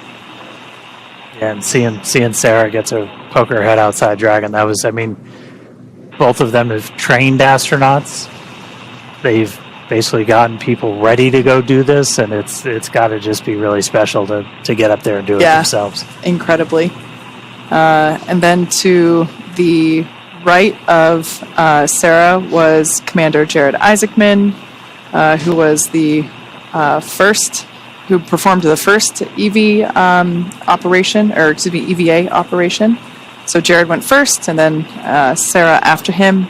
Speaker 6: Yeah, and seeing Sarah get to poke her head outside Dragon, that was, I mean, both of them have trained astronauts. They've basically gotten people ready to go do this, and it's got to just be really special to get up there and do it themselves. Incredibly.
Speaker 1: And then to the right of Sarah was Commander Jared Isaacman, who was the who performed the first EV operation, or excuse me, EVA operation. So Jared went first, and then Sarah after him.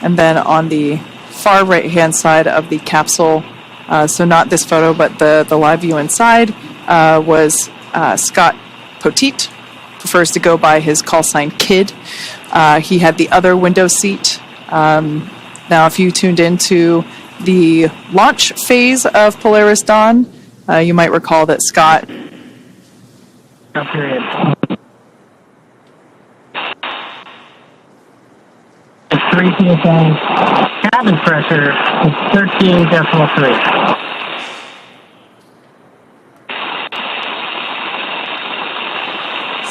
Speaker 1: And then on the far right-hand side of the capsule, so not this photo, but the live view inside, was Scott Poteet, prefers to go by his call sign Kid. He had the other window seat. Now, if you tuned into the launch phase of Polaris Dawn, you might recall that Scott...
Speaker 5: Period. 3 PSI. Cabin pressure is 13.3.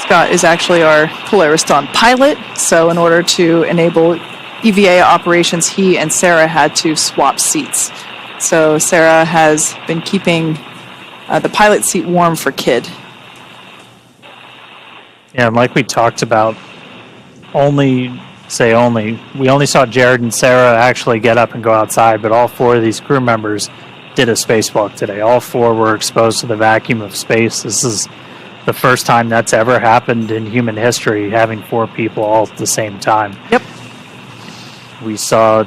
Speaker 1: Scott is actually our Polaris Dawn pilot, so in order to enable EVA operations, he and Sarah had to swap seats. So Sarah has been keeping the pilot seat warm for Kid.
Speaker 6: Yeah, and like we talked about, we only saw Jared and Sarah actually get up and go outside, but all 4 of these crew members did a spacewalk today. All 4 were exposed to the vacuum of space. This is the first time that's ever happened in human history, having 4 people all at the same time.
Speaker 1: Yep.
Speaker 6: We saw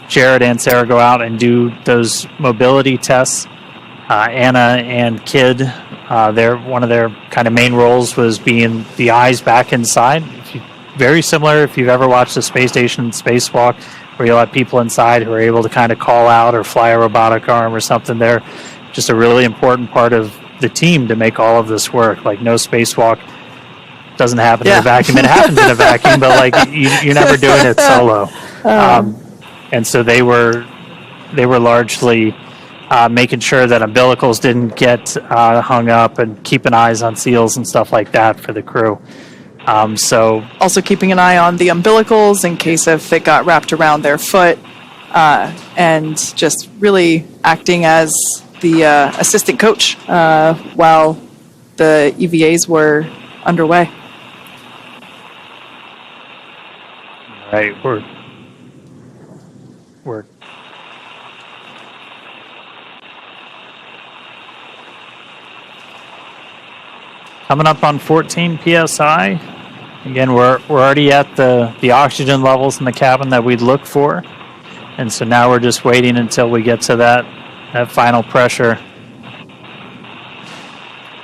Speaker 6: Jared and Sarah go out and do those mobility tests. Anna and Kid, one of their kind of main roles was being the eyes back inside. Very similar if you've ever watched a space station spacewalk, where you'll have people inside who are able to kind of call out or fly a robotic arm or something. They're just a really important part of the team to make all of this work. Like, no spacewalk doesn't happen in a vacuum. It happens in a vacuum, but like you're never doing it solo. And so they were largely making sure that umbilicals didn't get hung up, and keeping eyes on seals and stuff like that for the crew. So
Speaker 1: also keeping an eye on the umbilicals in case if it got wrapped around their foot, and just really acting as the assistant coach while the EVAs were underway.
Speaker 6: Right, we're coming up on 14 psi. Again, we're already at the oxygen levels in the cabin that we'd look for, and so now we're just waiting until we get to that final pressure.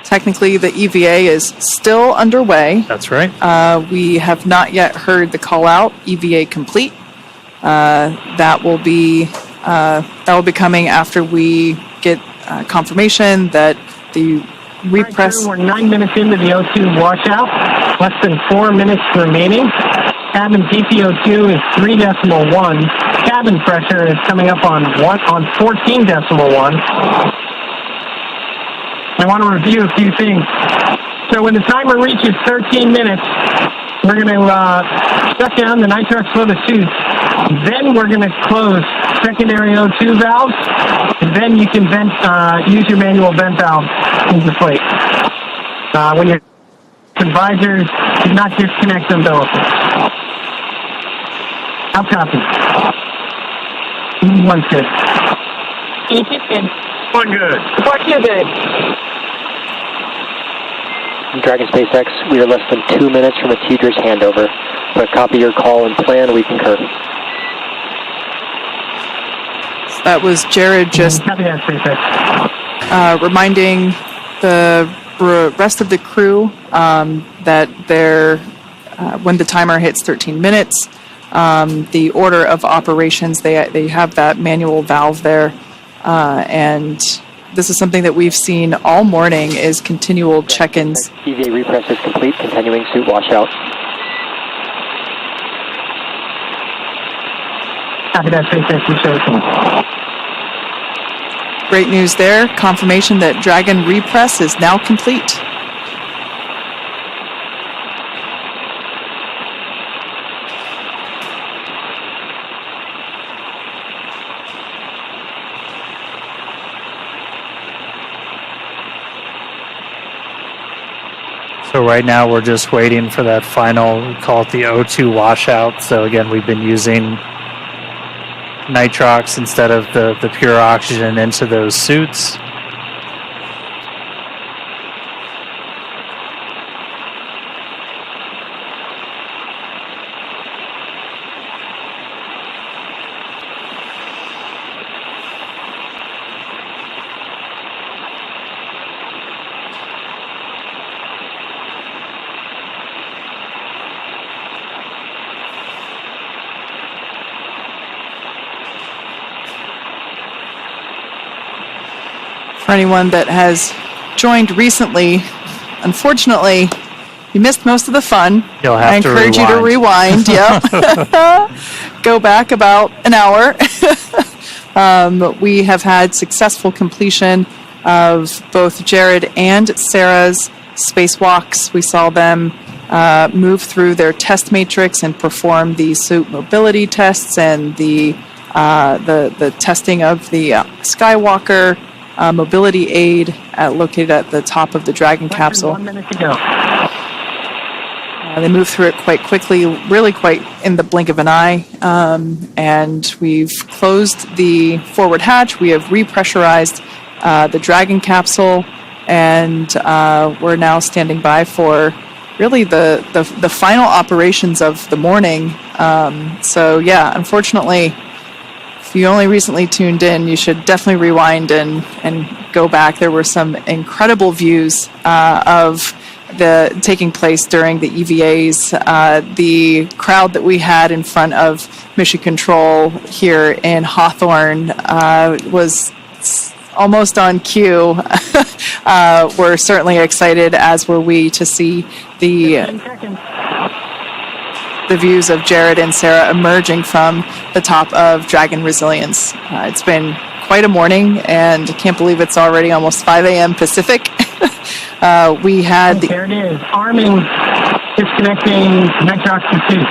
Speaker 1: Technically, the EVA is still underway.
Speaker 6: That's right.
Speaker 1: We have not yet heard the call out, EVA complete. That will be coming after we get confirmation that the repress.
Speaker 5: We're 9 minutes into the O2 washout. Less than 4 minutes remaining. Cabin PPO2 is 3.1. Cabin pressure is coming up on 14.1. I want to review a few things. So when the timer reaches 13 minutes, we're going to shut down the nitrox flow the chutes. Then we're going to close secondary O2 valves, and then you can use your manual vent valve into plate. When your visors, do not disconnect the umbilicals. How copy? One's good. One good. One good.
Speaker 3: Dragon SpaceX, we are less than 2 minutes from a TDRS handover. But copy your call and plan, we concur.
Speaker 1: That was Jared just reminding the rest of the crew that when the timer hits 13 minutes, the order of operations. They have that manual valve there, and this is something that we've seen all morning is continual check-ins.
Speaker 3: EVA repress is complete, continuing suit washout.
Speaker 5: Copy that, SpaceX research.
Speaker 1: Great news there. Confirmation that Dragon repress is now complete.
Speaker 6: So right now we're just waiting for that final, we call it the O2 washout. So again, we've been using nitrox instead of the pure oxygen into those suits.
Speaker 1: For anyone that has joined recently, unfortunately, you missed most of the fun.
Speaker 6: You'll have
Speaker 1: I encourage you to rewind. Yep. Go back about an hour. We have had successful completion of both Jared and Sarah's spacewalks. We saw them move through their test matrix and perform the suit mobility tests and the testing of the Skywalker mobility aid located at the top of the Dragon capsule.
Speaker 5: 1 minute to go.
Speaker 1: They moved through it quite quickly, really quite in the blink of an eye. And we've closed the forward hatch. We have repressurized the Dragon capsule, and we're now standing by for really the final operations of the morning. So yeah, unfortunately, if you only recently tuned in, you should definitely rewind and go back. There were some incredible views of the taking place during the EVAs. The crowd that we had in front of Mission Control here in Hawthorne was almost on cue. We're certainly excited, as were we, to see the views of Jared and Sarah emerging from the top of Dragon Resilience. It's been quite a morning, and I can't believe it's already almost 5 a.m. Pacific. We had the...
Speaker 5: There it is. Arming, disconnecting nitrox to suit.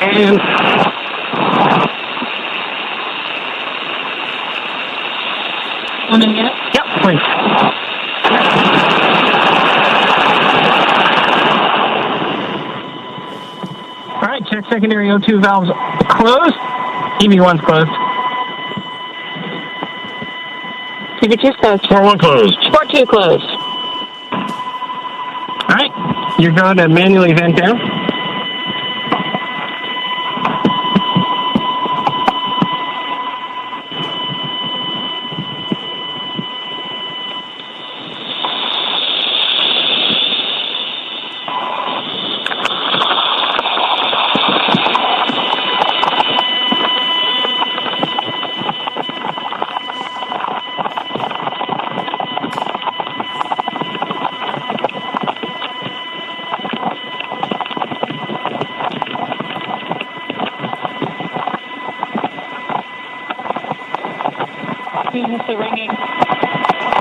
Speaker 5: And... One minute? Yep, please. All right, check secondary O2 valves closed. EV1's closed.
Speaker 4: EV2's closed.
Speaker 5: 4-1 closed.
Speaker 4: 4-2 closed.
Speaker 5: All right, you're going to manually vent down.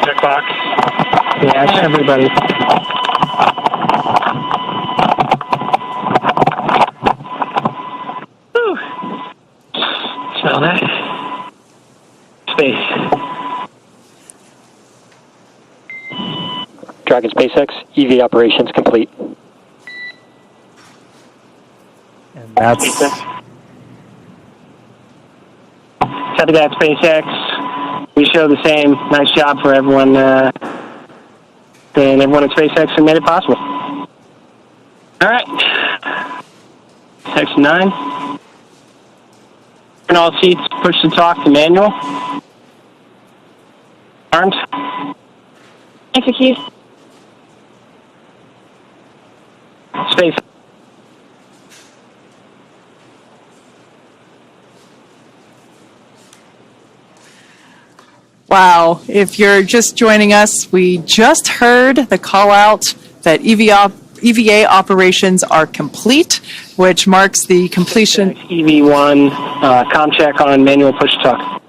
Speaker 5: Checkbox. Yes, everybody. Whew. Smell that? Space.
Speaker 3: Dragon SpaceX, EV operations complete.
Speaker 6: And that's...
Speaker 5: Copy that, SpaceX. We show the same. Nice job for everyone, and everyone at SpaceX who made it possible. All right. Section 9. Turn all seats, push the talk to manual. Armed.
Speaker 4: Execute.
Speaker 1: Wow. If you're just joining us, we just heard the call out that EVA operations are complete, which marks the completion.
Speaker 7: EV1, com check on manual push to talk.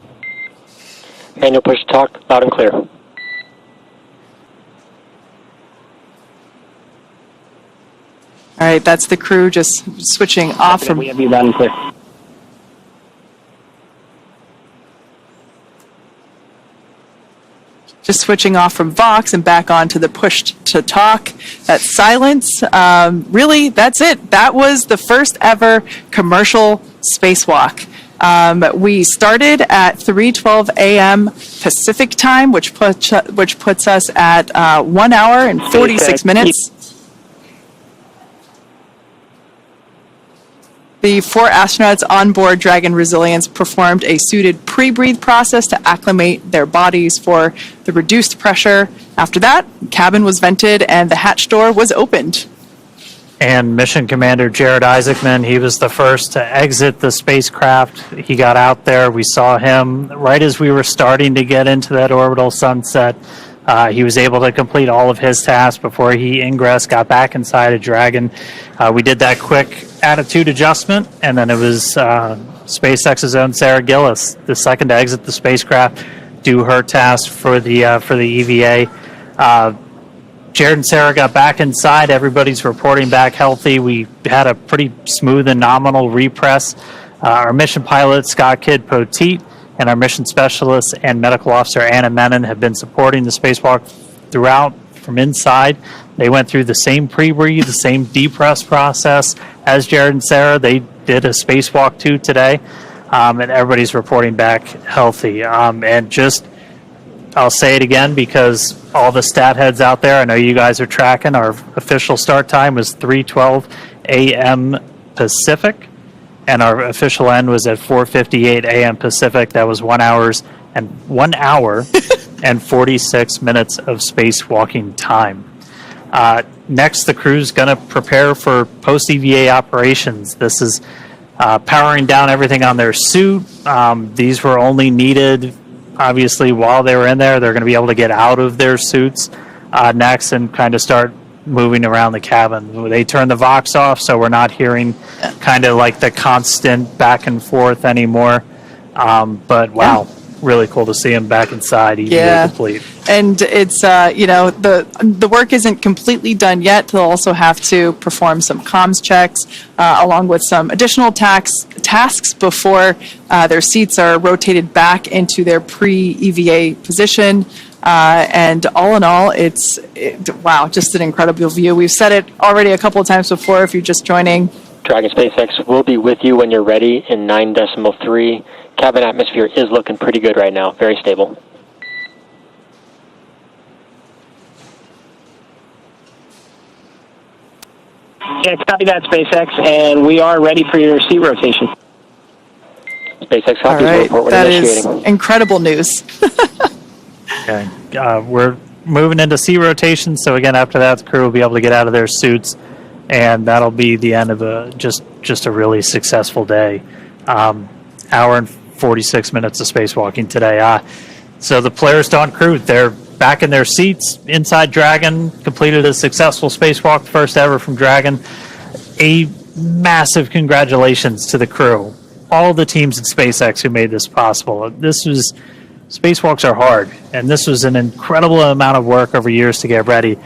Speaker 3: Manual push to talk, loud and clear.
Speaker 1: All right, that's the crew just switching off from.
Speaker 7: We have you loud and clear.
Speaker 1: Just switching off from Vox and back on to the push to talk. That silence, really, that's it. That was the first ever commercial spacewalk. We started at 3:12 a.m. Pacific time, which puts us at 1 hour and 46 minutes. The 4 astronauts on board Dragon Resilience performed a suited pre-breathe process to acclimate their bodies for the reduced pressure. After that, the cabin was vented and the hatch door was opened.
Speaker 6: And Mission Commander Jared Isaacman, he was the first to exit the spacecraft. He got out there. We saw him right as we were starting to get into that orbital sunset. He was able to complete all of his tasks before he ingressed, got back inside a Dragon. We did that quick attitude adjustment, and then it was SpaceX's own Sarah Gillis, the second to exit the spacecraft, do her task for the EVA. Jared and Sarah got back inside. Everybody's reporting back healthy. We had a pretty smooth and nominal repress. Our mission pilot, Scott Kidd Poteet, and our mission specialist and medical officer, Anna Menon, have been supporting the spacewalk throughout from inside. They went through the same pre-breathe, the same depress process as Jared and Sarah. They did a spacewalk too today, and everybody's reporting back healthy. And just, I'll say it again because all the stat heads out there, I know you guys are tracking, our official start time was 3:12 a.m. Pacific, and our official end was at 4:58 a.m. Pacific. That was 1 hour and 46 minutes of spacewalking time. Next, the crew's going to prepare for post-EVA operations. This is powering down everything on their suit. These were only needed, obviously, while they were in there. They're going to be able to get out of their suits next and kind of start moving around the cabin. They turned the Vox off, so we're not hearing kind of like the constant back and forth anymore. But wow, really cool to see him back inside, EVA complete.
Speaker 1: And it's the work isn't completely done yet. They'll also have to perform some comms checks along with some additional tasks before their seats are rotated back into their pre-EVA position. And all in all, wow, just an incredible view. We've said it already a couple of times before if you're just joining.
Speaker 3: Dragon SpaceX will be with you when you're ready in 9.3. Cabin atmosphere is looking pretty good right now, very stable.
Speaker 7: Yeah, copy that, SpaceX, and we are ready for your seat rotation.
Speaker 3: SpaceX
Speaker 1: All
Speaker 3: copies
Speaker 1: right,
Speaker 3: report when
Speaker 1: that
Speaker 3: initiating.
Speaker 1: is incredible news.
Speaker 6: Okay. We're moving into seat rotation, so again, after that, the crew will be able to get out of their suits, and that'll be the end of just a really successful day. Hour and 46 minutes of spacewalking today. So the Polaris Dawn crew, they're back in their seats inside Dragon, completed a successful spacewalk, first ever from Dragon. A massive congratulations to the crew, all the teams at SpaceX who made this possible. Spacewalks are hard, and this was an incredible amount of work over years to get ready.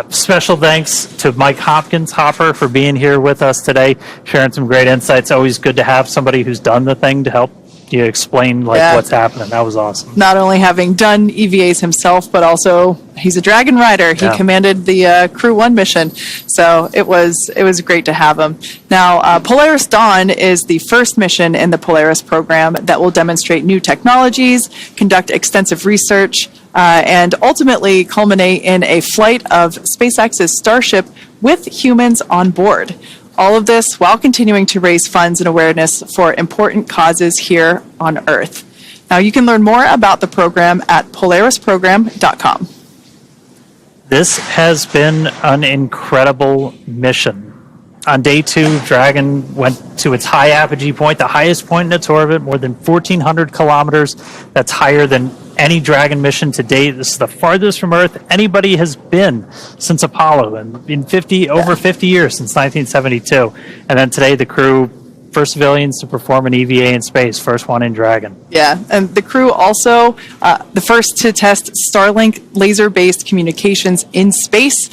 Speaker 6: Special thanks to Mike Hopper for being here with us today, sharing some great insights. Always good to have somebody who's done the thing to help you explain what's happening. That was awesome.
Speaker 1: Not only having done EVAs himself, but also he's a Dragon rider. He commanded the Crew 1 mission, so it was great to have him. Now, Polaris Dawn is the first mission in the Polaris program that will demonstrate new technologies, conduct extensive research, and ultimately culminate in a flight of SpaceX's Starship with humans on board. All of this while continuing to raise funds and awareness for important causes here on Earth. Now, you can learn more about the program at polarisprogram.com.
Speaker 6: This has been an incredible mission. On day 2, Dragon went to its high apogee point, the highest point in its orbit, more than 1,400 kilometers. That's higher than any Dragon mission to date. This is the farthest from Earth anybody has been since Apollo, and in over 50 years, since 1972. And then today, the crew, first civilians to perform an EVA in space, first one in Dragon.
Speaker 1: Yeah, and the crew also the first to test Starlink laser-based communications in space.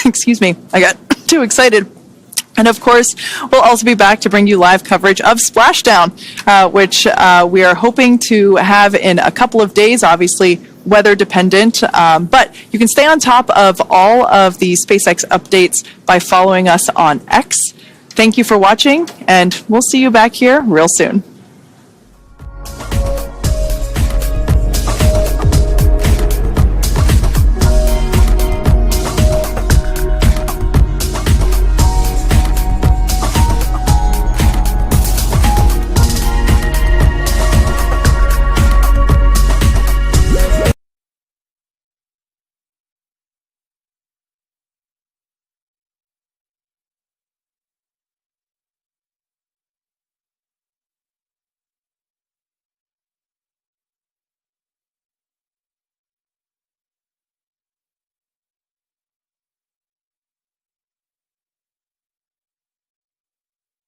Speaker 1: Excuse me, I got too excited. And of course, we'll also be back to bring you live coverage of Splashdown, which we are hoping to have in a couple of days, obviously weather dependent. But you can stay on top of all of the SpaceX updates by following us on X. Thank you for watching, and we'll see you back here real soon.